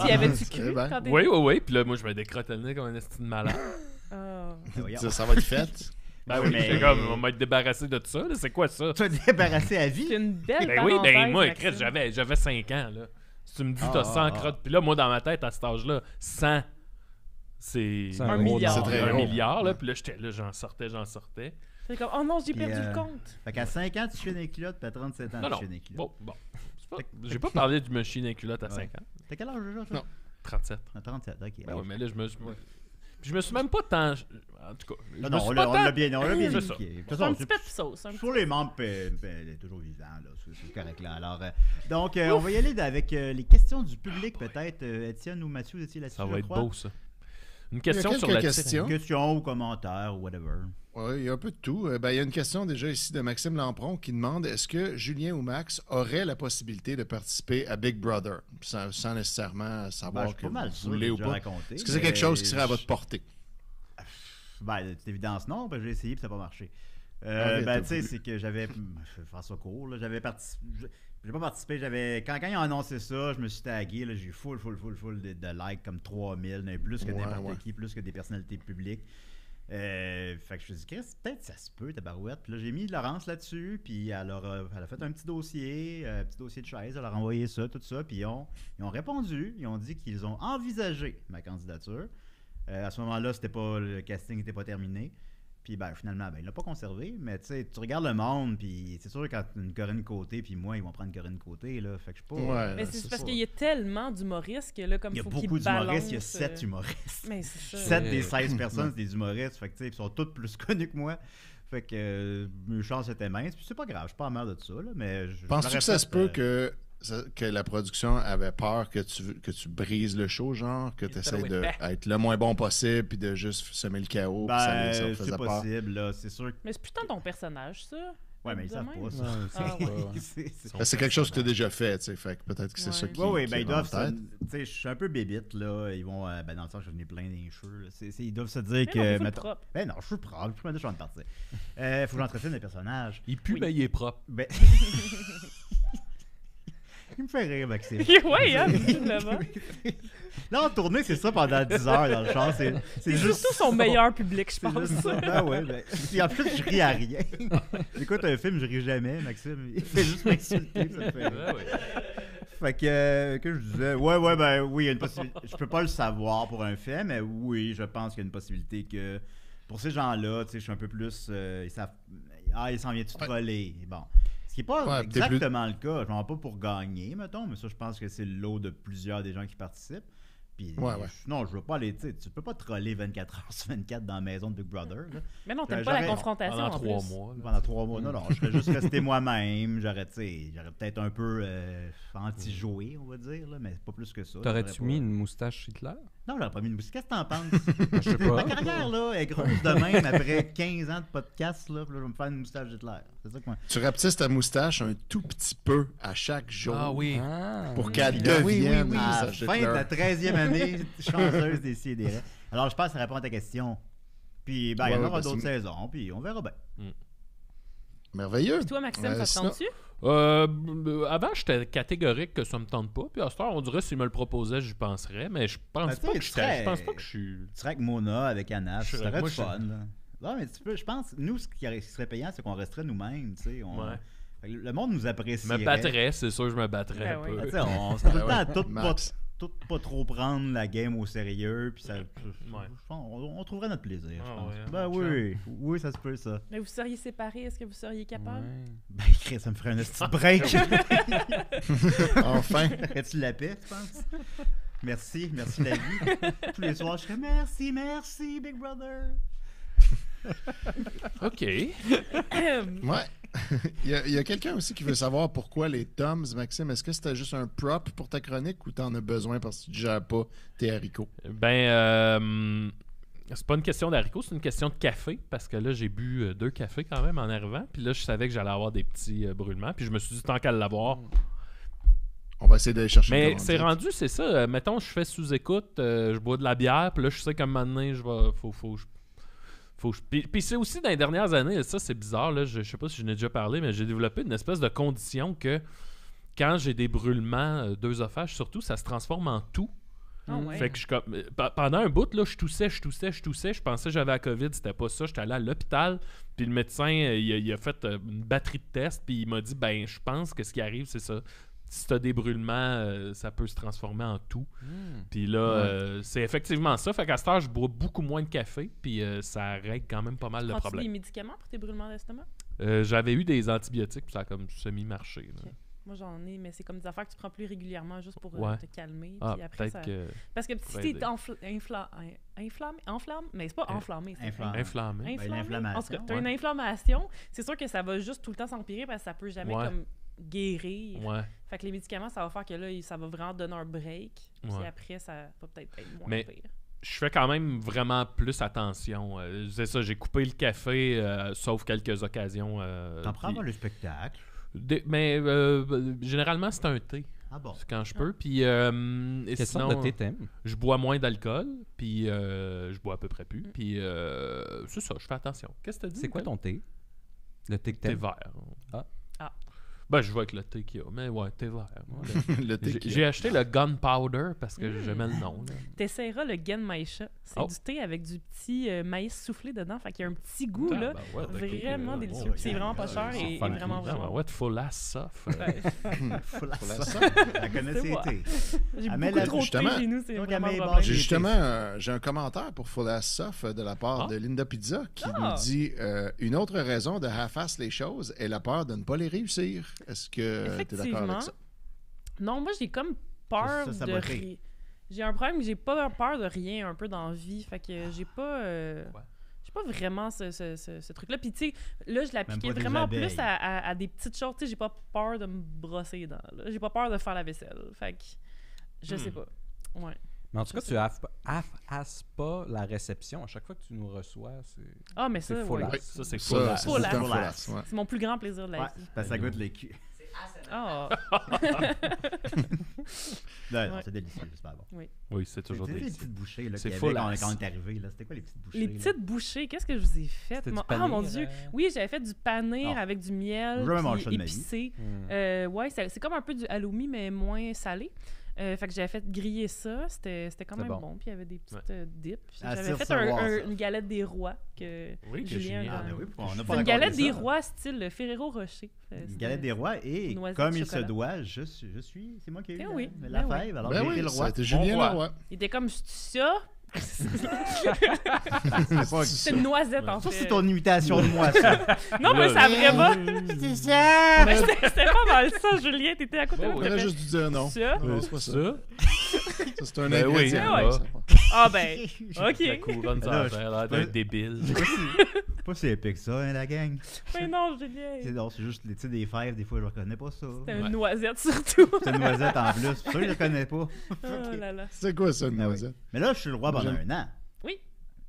T'y avais-tu c'est cru bien. quand t'es. Oui. Puis là, moi, je me décrottais le nez comme un esti de malade. Ah. Voyons. ça va être fait. Ben oui, mais- j'étais comme, on va être débarrassé de ça. là. C'est quoi ça? Tu vas te débarrasser à vie. C'est une belle Ben oui, ben parenthèse, moi, Maxime. Chris, j'avais 5 ans. Là. Si tu me dis Ah, t'as 100 ah, crottes, puis là, moi, dans ma tête, à cet âge-là, 100, c'est C'est un gros milliard. nombre. C'est très un gros. milliard. Là, puis là, j'étais là, j'en sortais. C'est comme, oh non, j'ai Puis, perdu le compte. Fait qu'à 5 ans, tu chies des culottes, puis à 37 ans, Non, tu non. chies des culottes. Bon. C'est pas- J'ai pas parlé de machine à culotte à 5 ans. T'as quel âge déjà, toi? Non. 37. À 37, ok. Ben ouais, mais là, je me suis même pas tant. En tout cas, je Non, me non, suis on pas l'a tant- bien C'est expliqué. ça. De toute C'est façon, un petit peu de sauce. un petit Sur les membres, elle est toujours vivant, là. C'est correct, là. Alors, donc, on va y aller avec les questions du public, peut-être. Étienne ou Mathieu, vous étiez là-dessus, Ça je va être crois. beau, ça. Une question quelques sur la questions. Questions ou commentaires, ou whatever. Oui, il y a un peu de tout. Ben, il y a une question déjà ici de Maxime Lampron qui demande est-ce que Julien ou Max auraient la possibilité de participer à Big Brother sans nécessairement Ben, savoir je suis que pas mal vous sûr, voulez j'ai ou déjà pas. raconté, Est-ce que c'est mais quelque chose qui serait à votre portée? Ben, de toute évidence, non. Ben, j'ai essayé, puis ça n'a pas marché. Ah, ben, t'as tu sais, voulu. c'est que j'avais. Je vais faire ça court, là. J'avais participé. J'ai pas participé, quand ils ont annoncé ça, je me suis tagué, là, j'ai eu full de likes, comme 3000, mais plus que Ouais, n'importe ouais. qui, plus que des personnalités publiques. Fait que je me suis dit, Chris, peut-être ça se peut, tabarouette. Puis là, j'ai mis Laurence là-dessus, puis elle a fait un petit dossier de chaise, elle a renvoyé ça, tout ça, puis ils ont répondu, ils ont dit qu'ils ont envisagé ma candidature. À ce moment-là, le casting n'était pas terminé. Puis finalement, il l'a pas conservé, mais tu sais, tu regardes le monde, puis c'est sûr que quand une Corinne Côté, puis moi, ils vont prendre Corinne Côté, là, fait que je sais pas... Ouais, Mais c'est parce qu'il y a tellement d'humoristes que là, comme il y a faut beaucoup qu'ils balancent... d'humoristes, il y a 7 humoristes. Mais c'est ça. 7 des 16 personnes, c'est des humoristes, fait que tu sais, ils sont tous plus connus que moi. Fait que mes chances étaient minces, puis c'est pas grave, je suis pas amer de ça, là, mais... Penses-tu que ça se peut que la production avait peur que tu brises le show, genre, que tu essaies d'être le moins bon possible puis de juste semer le chaos? C'est possible, là, c'est sûr. Mais c'est putain ton personnage, ça. Ouais, mais ils savent pas ça. C'est quelque chose que tu as déjà fait, tu sais, fait que peut-être que c'est ça qui Oui, ils doivent... Tu sais, je suis un peu bébite, là, ils vont... dans le sens que je venais plein des cheveux, ils doivent se dire que... Mais propre. Ben non, je suis propre, je suis en train de partir. Faut que j'entretienne les personnages. Il pue, mais il est propre. Il me fait rire, Maxime. Oui, hein, visiblement. Là, en tournée, c'est ça pendant 10 heures dans le char. C'est juste surtout son meilleur public, je pense. Juste ça. Ben ouais, puis en plus, je ris à rien. J'écoute un film, je ris jamais, Maxime. Il fait juste m'insulter, ça me fait rire. Fait que je disais, oui, il y a une possibilité. Je peux pas le savoir pour un fait, mais oui, je pense qu'il y a une possibilité que pour ces gens-là, tu sais, je suis un peu plus... ils savent... il s'en vient-tu troller? Bon. Ce qui n'est pas exactement le cas. Je m'en vais pas pour gagner, mettons, mais ça, je pense que c'est le lot de plusieurs des gens qui participent. Puis, non, je veux pas aller. Tu peux pas troller 24 heures sur 24 dans la maison de Big Brother. Là. Mais non, t'aimes pas la confrontation pendant en 3 plus. mois. Pendant 3 mois. Non, je serais juste resté moi-même. J'aurais peut-être un peu anti-joué, on va dire, là, mais pas plus que ça. T'aurais-tu mis une moustache Hitler? Non, j'aurais pas mis une moustache. Qu'est-ce que t'en penses? Je sais pas. Ma carrière, là, est grosse de même après 15 ans de podcast. Là, puis là, je vais me faire une moustache Hitler. C'est ça que moi. Tu rapetisses ta moustache un tout petit peu à chaque jour. Ah oui. Pour qu'elle devienne à la fin de la 13e année chanceuse des CDR. Alors, je pense que ça répond à ta question. Puis, il y en aura d'autres saisons, puis on verra bien. Merveilleux. Puis toi, Maxime, ça te tente-tu? Avant, j'étais catégorique que ça me tente pas. Puis à ce temps, on dirait que s'il me le proposait, j'y penserais. Mais je pense pas que je suis. Tu serais avec Mona, avec Anna, ça serait du fun. Là. Non, mais je pense, nous, ce qui serait payant, c'est qu'on resterait nous-mêmes. Le monde nous apprécierait. Je me battrais, c'est sûr, je me battrais un peu. On serait tout le temps tout pas trop prendre la game au sérieux. Puis ça, on trouverait notre plaisir, je pense. Oui, ça se peut, ça. Mais vous seriez séparés, est-ce que vous seriez capable? Ben, Chris, ça me ferait un petit break. Enfin. Ferais-tu la paix, tu penses? Merci la vie. Tous les soirs, je serais merci, Big Brother. OK. Ouais. Il y a quelqu'un aussi qui veut savoir pourquoi les Toms, Maxime. Est-ce que c'était juste un prop pour ta chronique ou t'en as besoin parce que tu ne gères pas tes haricots? Ben, c'est pas une question d'haricots, c'est une question de café. Parce que là, j'ai bu 2 cafés quand même en arrivant. Puis là, je savais que j'allais avoir des petits brûlements. Puis je me suis dit, tant qu'à l'avoir... On va essayer d'aller chercher. Mais c'est rendu, c'est ça. Mettons, je fais sous-écoute, je bois de la bière. Puis là, je sais qu'à un moment donné, Puis c'est aussi dans les dernières années, ça c'est bizarre, là, je sais pas si j'en ai déjà parlé, mais j'ai développé une espèce de condition que quand j'ai des brûlements d'œsophage, surtout, ça se transforme en toux. Fait que pendant un bout, là, je toussais, je pensais que j'avais la COVID, c'était pas ça, j'étais allé à l'hôpital, puis le médecin, il a fait une batterie de tests, puis il m'a dit, ben, je pense que ce qui arrive, c'est ça. Si tu as des brûlements, ça peut se transformer en tout. Puis là, c'est effectivement ça. Fait qu'à cette heure, je bois beaucoup moins de café, puis ça règle quand même pas mal de problèmes. Prends-tu des médicaments pour tes brûlements d'estomac? J'avais eu des antibiotiques, puis ça a comme semi-marché. Okay. Moi, j'en ai, mais c'est comme des affaires que tu prends plus régulièrement juste pour te calmer. Ah, puis après, peut-être que... Parce que si t'es enflammé, mais c'est pas enflammé. Inflammé. L'inflammation. En tout cas, t'as une inflammation, c'est sûr que ça va juste tout le temps s'empirer parce que ça peut jamais comme guérir. Fait que les médicaments, ça va faire que là, ça va vraiment donner un break. Puis après, ça va peut-être être moins pire. Je fais quand même vraiment plus attention. C'est ça, j'ai coupé le café, sauf quelques occasions. T'en prends avant le spectacle? Mais généralement, c'est un thé. Ah bon? C'est quand je peux. Puis, quelle sinon, sorte de thé t'aimes? Je bois moins d'alcool, puis je bois à peu près plus. Puis c'est ça, je fais attention. Qu'est-ce que tu dis? C'est quoi ton thé? Le thé que Thé t'aimes? vert. Ben, je vois avec le thé qu'il y a, mais ouais, thé vert. moi, Le thé J'ai acheté le Gunpowder parce que j'aimais le nom. là. T'essaieras le Genmaisha. C'est Oh. du thé avec du petit maïs soufflé dedans. Fait qu'il y a un petit goût, Ah, là. ben ouais, ok. Vraiment Oh, délicieux. ouais, Puis c'est vraiment pas cher et funky. vraiment, Ah, ben vraiment. ouais, full ass soft. Ouais. Faut la Faut la ça. Elle connaît C'est ses moi. thés. J'ai Ah, mais beaucoup là, trop de thé justement, chez nous, c'est donc, vraiment elle le met problème. J'ai justement j'ai un commentaire pour Full Ass Soft de la part de Linda Pizza qui Ah! nous dit une autre raison de half-ass les choses est la peur de ne pas les réussir. Est-ce que tu es d'accord avec ça? Non, moi, j'ai comme peur Ça, de saboter. rien. J'ai un problème, j'ai pas peur de rien un peu dans la vie. Fait que j'ai pas... J'ai pas vraiment ce truc-là. Puis, tu sais, là, je l'appliquais Même pas des vraiment abeilles. plus à des petites choses. Tu sais, j'ai pas peur de me brosser les dents. là. J'ai pas peur de faire la vaisselle. Fait que, je sais pas. Ouais. Mais en tout cas, tu half-asses pas la réception. À chaque fois que tu nous reçois, c'est... Ah, mais C'est ça, full ouais. ass. Oui, ça, c'est Ça, full ass. c'est Full tout un ass. full ass, ouais. C'est mon plus grand plaisir de la Ouais, vie. parce que ça goûte les culs. Ah. Non, non, Ouais. c'est délicieux, c'est pas bon. Oui, c'est toujours C'était les délicieux. petites bouchées là, C'est qu'il y full avait ass. quand on est arrivé. Là. C'était quoi les petites bouchées? Les là? petites bouchées, qu'est-ce que je vous ai fait? C'était du Ah, panir, mon Dieu! Oui, j'avais fait du panir Ah. avec du miel, J'ai jamais mangé puis ça de ma vie. épicé. Hmm. Ouais, c'est comme un peu du halloumi, mais moins salé. Fait que j'avais fait griller ça. C'était quand C'est même bon. bon. Puis il y avait des petites dips. Ah, J'avais c'est fait recevoir, ça. une galette des rois que Oui, que Julien Julien a a- Ah, mais oui, pourquoi on n'a pas C'est une raconté galette des ça? rois style Ferrero Rocher. Une galette des rois et Noisette comme de il se chocolat. doit, je suis, c'est moi qui ai eu Eh la, oui, la ben oui. fève, alors Ben j'ai été oui, le ça roi. a été Julien roi. Leroy. Il était comme, c'est ça? C'est pas- C'est une noisette, en Ça, fait. c'est ton imitation de moi, ça. Non, mais ça vraiment... C'est ça! Mais c'était pas mal ça, Julien. T'étais à côté de Ben moi. On oui. aurait juste dû dire non. Ça? C'est pas ça. Ça? Ça, c'est un Ben oui, ingrédient. ouais. ça. Ah ben, La OK. couronne, ça Là, a l'air d'être débile. Pas si épique ça, hein, la gang. Mais non, Julien. Non, c'est juste tu sais, des fèves, des fois, je reconnais pas ça. C'était Ouais. une noisette, surtout. C'est une noisette en plus. C'est sûr que je le connais pas. Oh là là. C'est quoi ça, une Ah oui. noisette? Mais là, je suis le roi pendant J'aime. un an. Oui.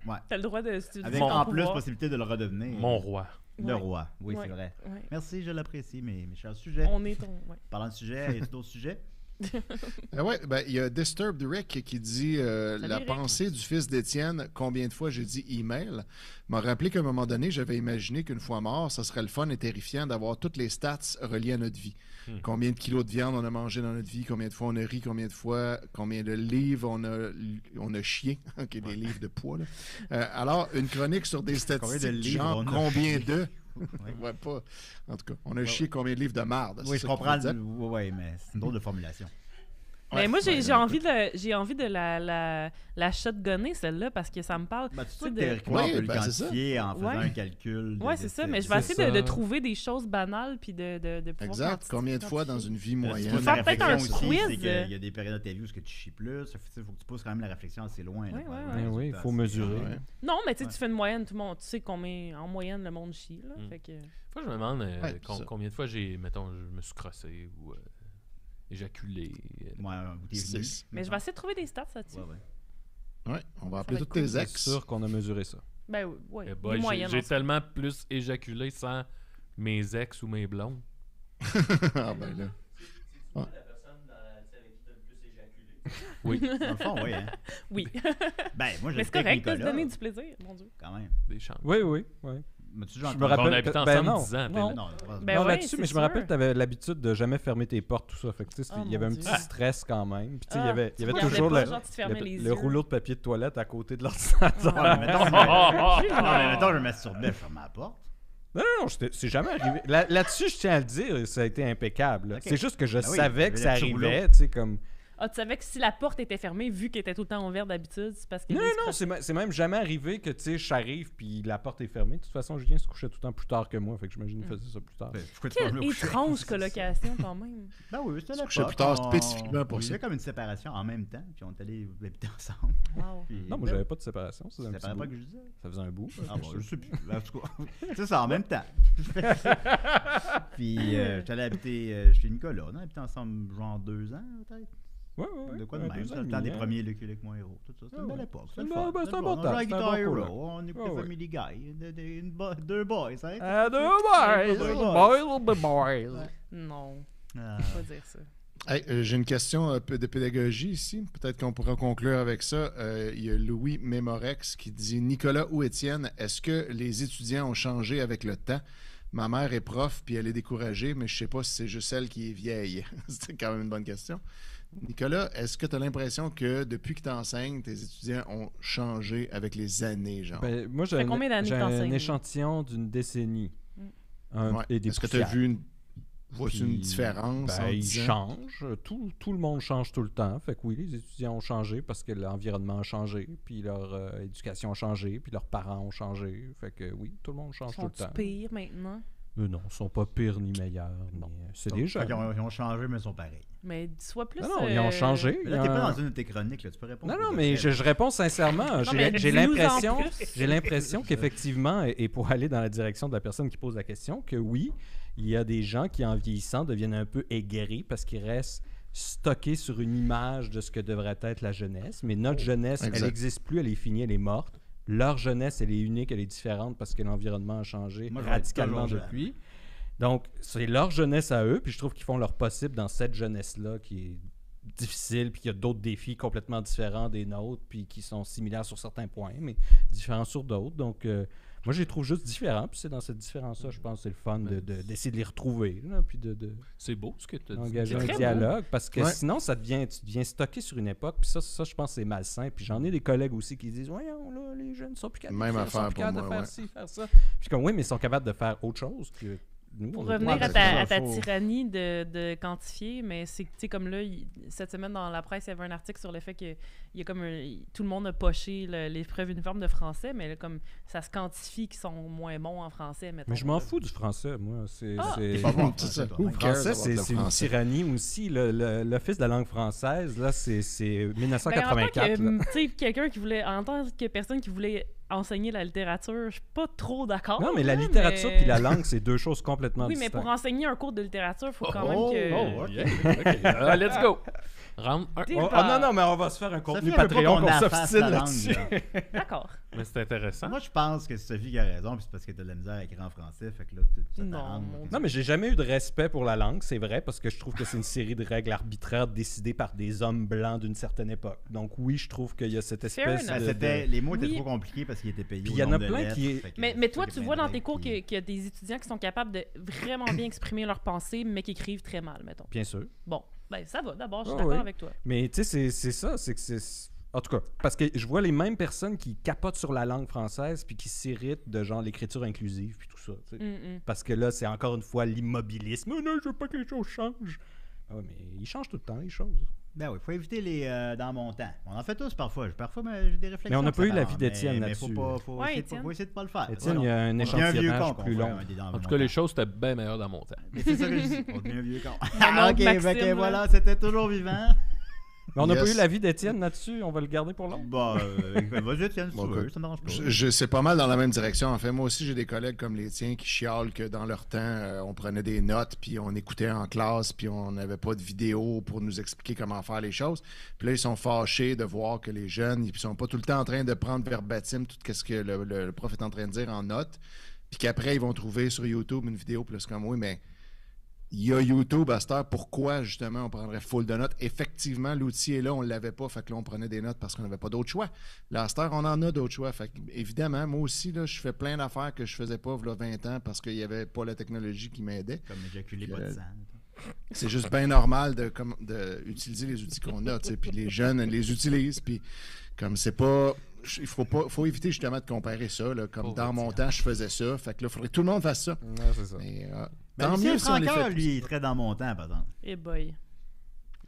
Ouais. T'as le droit de... si tu veux Avec ton en plus pouvoir. possibilité de le redevenir. Mon roi. Le Ouais. roi. Oui, Ouais. c'est vrai. Ouais. Merci, je l'apprécie, mes chers sujets. On est ton... Ouais. Parlant de sujets, y a d'autres sujets? Ouais, ben, il y a Disturbed Rick qui dit la Rick. pensée du fils d'Étienne, combien de fois j'ai dit email, m'a rappelé qu'à un moment donné, j'avais imaginé qu'une fois mort, ça serait le fun et terrifiant d'avoir toutes les stats reliées à notre vie. Combien de kilos de viande on a mangé dans notre vie, combien de fois on a ri, combien de livres on a chié, OK, des livres de poids. Là. Alors, une chronique sur des statistiques de du livres genre on a combien chié? de... Ouais. Ouais, pas... En tout cas, on a chié combien de livres de marde. Oui, c'est je ça comprends. qu'il veut dire. Oui, mais c'est une drôle de formulation. Mais Ouais, moi, ouais, j'ai envie de la shotgunner, celle-là, parce que ça me parle... Ben, tu sais sais, que de- théoriquement, on Oui, peut le ben, c'est quantifier en faisant Ouais. un calcul. Ouais, c'est ça, mais je vais c'est essayer de ça. trouver des choses banales puis de pouvoir Exact. quantifier. Combien de fois dans une vie moyenne? peux faire peut-être un quiz. Il y a des périodes de ta vie où tu chies plus. Il faut que tu pousses quand même la réflexion assez loin. là, Ouais, pour ouais, avoir ouais. un Oui, il résultat faut assez- mesurer. Ouais. Non, mais tu sais, Ouais. tu fais une moyenne, tout le monde, tu sais combien, en moyenne, le monde chie, là. Mm. Fait que... Fois, je me demande Ouais, ça. combien de fois mettons, je me suis crossé ou éjaculé. Ouais, où t'es venu. 6. Mais je vais essayer de trouver des stats là-dessus. Ouais, ouais. Ouais, on va Ça appeler va tous être tes cool. C'est ex. sûr qu'on a mesuré ça. Ben oui, ouais, Eh des boy, moyennes. j'ai en fait. tellement plus éjaculé sans mes ex ou mes blondes. Ah ben là. La personne avec qui t'as le plus éjaculé. Oui, Dans le fond, oui. Hein. Oui. Ben, moi, je Mais c'est correct de se donner du plaisir, mon Dieu. Quand même. des chances. Oui, oui, oui. M'as-tu Je déjà me entendu- rappelle On habite que- ensemble non, 10 ans. non. Non, Ben non, ouais, là-dessus, c'est mais je me sûr. rappelle que tu avais l'habitude de jamais fermer tes portes, tout ça. Fait que, tu sais, Oh, il y avait un mon petit Dieu. stress quand même. Puis, tu sais, il y Ah, avait, tu il y avait regardais toujours pas, le, genre, tu te fermais les le yeux. rouleau de papier de toilette à côté de l'ordinateur. Ouais, mais mettons, non, mais mettons, je me masturbais, je ferme la porte. Non, non, c'est jamais arrivé. Là-dessus, je tiens à le dire, ça a été impeccable. là. Ok. C'est juste que je Ben oui, savais que le ça petit rouleau. arrivait, tu sais, comme... Ah, tu savais que si la porte était fermée, vu qu'elle était tout le temps ouverte d'habitude, c'est parce que... Non, lui, il se non, crossait. c'est même jamais arrivé que, tu sais, j'arrive puis la porte est fermée. De toute façon, Julien se couchait tout le temps plus tard que moi, fait que j'imagine qu'il faisait ça plus tard. Pourquoi tu vas Quelle me coucher? étrange colocation, quand même. Ben oui, c'était Se la coucher porte. plus tard On- spécifiquement pour on ça. vivait comme une séparation en même temps, puis on est allés habiter ensemble. Wow. Puis, Non, moi, ben, j'avais pas de séparation. Ça faisait un ça petit paraît pas bout. que je disais. Ça faisait un bout. Ah bon, je sais plus. En tout cas, c'est ça, en même temps. Puis, j'étais allé habiter chez Nicolas. On a habité ensemble genre 2 ans, peut-être. Ouais, ouais, ouais. De quoi de Ouais, même. 2 C'était ans le et temps demi, des hein. premiers Lucky Luke, moi, héros. Tout ça, c'était une belle ouais. époque. C'est C'était un le fun. bon- C'était c'est un le bon fun. temps, On jouait à c'est un Guitar bon Hero. coup, On écoutait Ah ouais. Family Guy. Deux boys, hein. Ah, deux boys. Non, Ah. faut pas dire ça. Hey, j'ai une question de pédagogie ici. Peut-être qu'on pourra conclure avec ça. Il y a Louis Mémorex qui dit Nicolas ou Étienne, est-ce que les étudiants ont changé avec le temps? ma mère est prof, puis elle est découragée, mais je sais pas si c'est juste elle qui est vieille. C'était quand même une bonne question. Nicolas, est-ce que tu as l'impression que depuis que tu enseignes, tes étudiants ont changé avec les années, genre? Ben, moi, Ça fait combien d'années que j'ai un t'enseignes? échantillon d'une décennie. Ouais. Et des Est-ce que tu as poussières. vois-tu Puis, une différence? Ben, en ils disant? changent. Tout le monde change tout le temps. Fait que oui, les étudiants ont changé parce que l'environnement a changé, puis leur éducation a changé, puis leurs parents ont changé. Fait que oui, tout le monde change tout le Sont-tu temps. pires maintenant? Non, ils sont pas pires ni meilleurs. C'est des jeunes. Ils ont changé, mais ils sont pareils. Mais sois plus... Non, ils ont changé. Mais là, t'es pas dans une de tes chroniques, là. Tu peux répondre. Non, mais je réponds sincèrement. mais J'ai dis-nous l'impression, en plus. j'ai l'impression qu'effectivement, et pour aller dans la direction de la personne qui pose la question, que oui, il y a des gens qui, en vieillissant, deviennent un peu aigris parce qu'ils restent stockés sur une image de ce que devrait être la jeunesse. Mais notre jeunesse, exact. elle n'existe plus, elle est finie, elle est morte. Leur jeunesse, elle est unique, elle est différente parce que l'environnement a changé Moi, je vais être radicalement toujours jeune. depuis. Donc, c'est leur jeunesse à eux, puis je trouve qu'ils font leur possible dans cette jeunesse-là qui est difficile, puis qu'il y a d'autres défis complètement différents des nôtres, puis qui sont similaires sur certains points, mais différents sur d'autres. Donc, moi, je les trouve juste différents, puis c'est dans cette différence-là, je pense que c'est le fun d'essayer de les retrouver, là, puis de C'est beau ce que tu as dit. d'engager C'est un très dialogue, parce que Ouais. sinon, tu deviens stocké sur une époque, puis ça, je pense que c'est malsain. Puis j'en ai des collègues aussi qui disent « Voyons, là, les jeunes sont plus capables Même de affaire sont plus pour capables moi, de faire ouais. ci, faire ça. » Puis comme, oui, mais ils sont capables de faire autre chose que nous. Pour on a- revenir Ouais, à ben, ta faut- tyrannie de quantifier, mais c'est, tu sais, comme là, cette semaine dans la presse, il y avait un article sur le fait que il y a comme tout le monde a poché l'épreuve uniforme de français, mais là, comme ça se quantifie qu'ils sont moins bons en français, mettons. Mais je m'en fous du français, moi. Ah! T'es pas bon, C'est ça. toi. Who Le cares français, about c'est le une français? tyrannie aussi. L'Office de la langue française, là, c'est Ben, en tant 1984. que, là. tu sais, quelqu'un qui voulait, en tant que personne qui voulait enseigner la littérature, je suis pas trop d'accord. Non, mais la là, littérature mais- puis la langue, c'est deux choses complètement Oui, mais distinctes. pour enseigner un cours de littérature, il faut quand même que... Oh, ok. Let's go. Round 1. T'es Oh, pas- non, mais on va se faire un Sophie, contenu elle veut pas Patreon qu'on qu'on afface s'obstine la langue, là-dessus. là. D'accord. Mais c'est intéressant. Moi, je pense que Sophie qui a raison, puis c'est parce que t'as de la misère à écrire en français, fait que là, ça Non, t'arrange. mon Dieu. Non, mais j'ai jamais eu de respect pour la langue, c'est vrai, parce que je trouve que c'est une série de règles arbitraires décidées par des hommes blancs d'une certaine époque. Donc oui, je trouve qu'il y a cette Fair espèce enough. de... Les mots étaient Oui. trop compliqués parce qu'ils étaient payés. Puis au il y en a nombre de plein lettres, qui- fait que Mais toi, c'est tu plein vois de dans tes règles cours qui- qu'il y a des étudiants qui sont capables de vraiment bien exprimer leurs pensées, mais qui écrivent très mal, mettons. Bien sûr. Bon, ben ça va, d'abord, je suis Ah d'accord oui. avec toi. Mais tu sais, c'est ça, c'est que c'est... En tout cas, parce que je vois les mêmes personnes qui capotent sur la langue française puis qui s'irritent de genre l'écriture inclusive puis tout ça. Tu sais. Parce que là, c'est encore une fois l'immobilisme. Oh non, je veux pas que les choses changent. Ah ouais, mais ils changent tout le temps, les choses. Ben oui, il faut éviter les dans mon temps. On en fait tous parfois. Parfois, mais j'ai des réflexions. Mais on n'a pas eu séparantes, l'avis d'Étienne mais faut là-dessus. pas, faut, Ouais, essayer, Étienne. faut essayer de pas le faire. Étienne, Ouais, il y a un on devient un vieux échantillonnage con plus qu'on long. fait un dans En mon tout cas, les temps. choses étaient bien meilleures dans mon temps. Mais c'est ça que je dis. On devient un vieux con. Mon Ah, oncle ok, Maxime, fait que là. voilà, c'était toujours vivant. Mais on n'a pas Yes. eu l'avis d'Étienne là-dessus, on va le garder pour longtemps. Bon, vas-y, Étienne, si Bon, tu veux, écoute, ça me dérange pas. C'est pas mal dans la même direction. En fait, moi aussi, j'ai des collègues comme les tiens qui chialent que dans leur temps, on prenait des notes, puis on écoutait en classe, puis on n'avait pas de vidéo pour nous expliquer comment faire les choses. Puis là, ils sont fâchés de voir que les jeunes, ils sont pas tout le temps en train de prendre verbatim tout ce que le prof est en train de dire en notes, puis qu'après, ils vont trouver sur YouTube une vidéo, puis là, c'est comme, oui, mais il y a YouTube à cette heure. Pourquoi, justement, on prendrait full de notes? Effectivement, l'outil est là, on ne l'avait pas. Fait que là, on prenait des notes parce qu'on n'avait pas d'autre choix. Là, à cette heure, on en a d'autres choix. Fait que, évidemment, moi aussi, là, je fais plein d'affaires que je faisais pas il y a 20 ans parce qu'il n'y avait pas la technologie qui m'aidait. Comme éjaculer pas de sang. C'est juste bien normal de utiliser les outils qu'on a. Tu sais. Puis les jeunes les utilisent. Puis comme c'est pas... Il faut éviter justement de comparer ça. Là, comme dans mon temps, je faisais ça. Fait que là, il faudrait que tout le monde fasse ça. Ouais, c'est ça. Mais, Ben, tant Lucien mieux si on les Francoeur, fait lui, il est très dans mon temps, par exemple. Eh boy.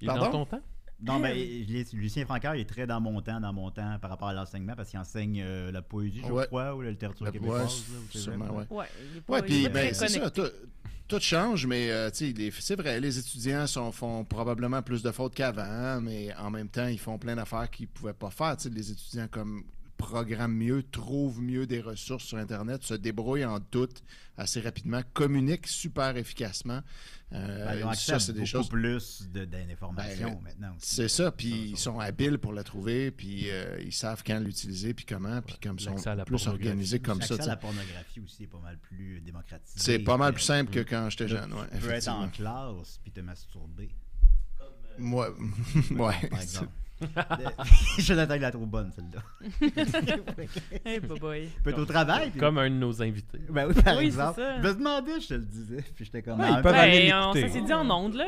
Il est dans Pardon? ton temps? Non, ben, Lucien Francoeur, il est très dans mon temps par rapport à l'enseignement, parce qu'il enseigne la poésie, je Ouais. crois, ou la littérature Ouais, québécoise. Là, ou c'est sûrement, vrai, ouais. Ouais, il est pas, Ouais, il est puis pas ben, très c'est ça. connecté. Tout change, mais tu sais, c'est vrai, les étudiants font probablement plus de fautes qu'avant, mais en même temps, ils font plein d'affaires qu'ils ne pouvaient pas faire. Tu sais, les étudiants comme programment mieux, trouvent mieux des ressources sur Internet, se débrouillent en doute assez rapidement, communiquent super efficacement. Ben, ils ont accès ça, à c'est des beaucoup choses. plus d'informations Ben, maintenant aussi. C'est ça, puis ils sont habiles pour la trouver, puis ils savent quand l'utiliser, puis comment, puis comme ils sont L'accès à la plus pornographie. organisés comme ça. L'accès à tu sais. la pornographie aussi est pas mal plus démocratisé. C'est pas mal plus simple que quand j'étais jeune, ouais, Tu peux être en effectivement. classe puis te masturber, Moi, ouais. par exemple. Jonathan, il la trouve bonne, celle-là. Hey, boy. Il peut être au travail. Puis... Comme un de nos invités. Ben oui, par Oui, exemple. c'est ça. Je me demandais, je te le disais. Puis j'étais comme. Ouais, ils peuvent aller Ben, l'écouter. ça s'est dit en ondes, là.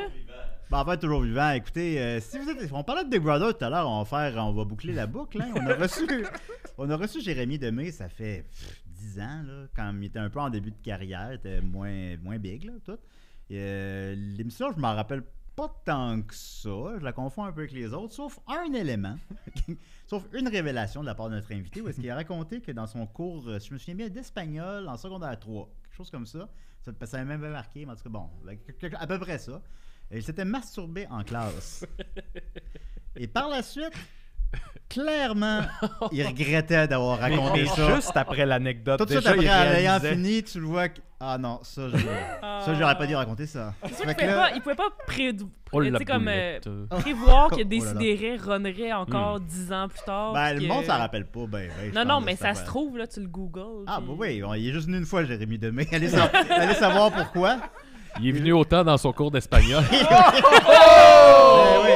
Ben, en fait, toujours vivant. Écoutez, si vous êtes. On parlait de Big Brother tout à l'heure, on va boucler la boucle. Hein. On a reçu Jérémy Demé, ça fait 10 ans, là, quand il était un peu en début de carrière, il était moins big, là, tout. L'émission, je m'en rappelle pas tant que ça. Je la confonds un peu avec les autres, sauf un élément, sauf une révélation de la part de notre invité, où est-ce qu'il a raconté que dans son cours, si je me souviens bien, d'espagnol en secondaire 3, quelque chose comme ça, ça m'a même marqué, mais en tout cas, bon, à peu près ça. Il s'était masturbé en classe. Et par la suite, clairement, il regrettait d'avoir raconté ça. Juste après l'anecdote, Tout de suite déjà, après, il en ayant réalisait... fini, tu le vois que... Ah non, ça, j'aurais pas dû raconter ça. C'est sûr Fait qu'il que là- pouvait pas Oh, la comme, boulette. prévoir que Oh là là. Décideret runnerait encore 10 ans plus tard. Ben, puis le que- monde s'en rappelle pas, ben. je Non, pense, non, de mais cette ça se affaire. trouve, là, tu le googles. Ah, puis- bah oui, il est juste venu une fois, Jérémy Demé. Allez savoir pourquoi. Il est venu autant dans son cours d'espagnol. Ben oui.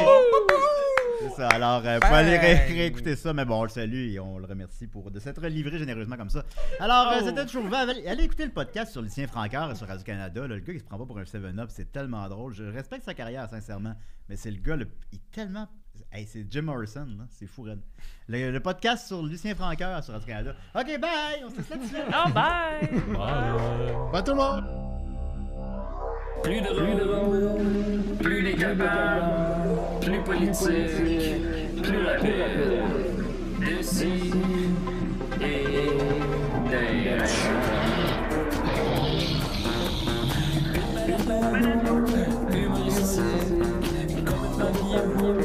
C'est ça. Alors, vous pouvez aller réécouter ça, mais bon, on le salue et on le remercie de s'être livré généreusement comme ça. Alors, c'était toujours ouvert. Allez écouter le podcast sur Lucien Francaire et sur Radio-Canada. Là, le gars, il se prend pas pour un 7-Up, c'est tellement drôle. Je respecte sa carrière, sincèrement, mais c'est le gars, il est tellement... Hey, c'est Jim Morrison, là. C'est fou, raide. Le podcast sur Lucien Francaire sur Radio-Canada. OK, bye! On se laisse là-dessus. Ah, bye! Bye tout le monde! Plus drôle, plus décapable, plus politique, plus rapide. D'ici et d'ailleurs. Humoristique, complètement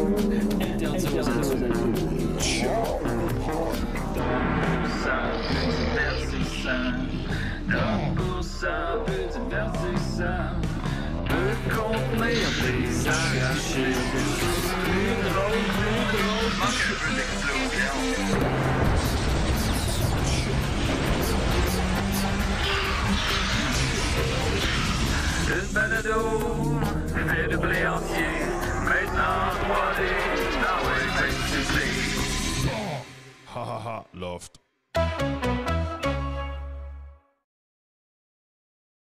interdit aux adultes. Ça peu divertissant, donc pour ça peu divertissant. Peut contenir des arrachés. Plus drôle, manque un peu d'explosion. Une balado, fait de blé entier, maintenant 3D, dans les festivités. Ha ha ha, loft.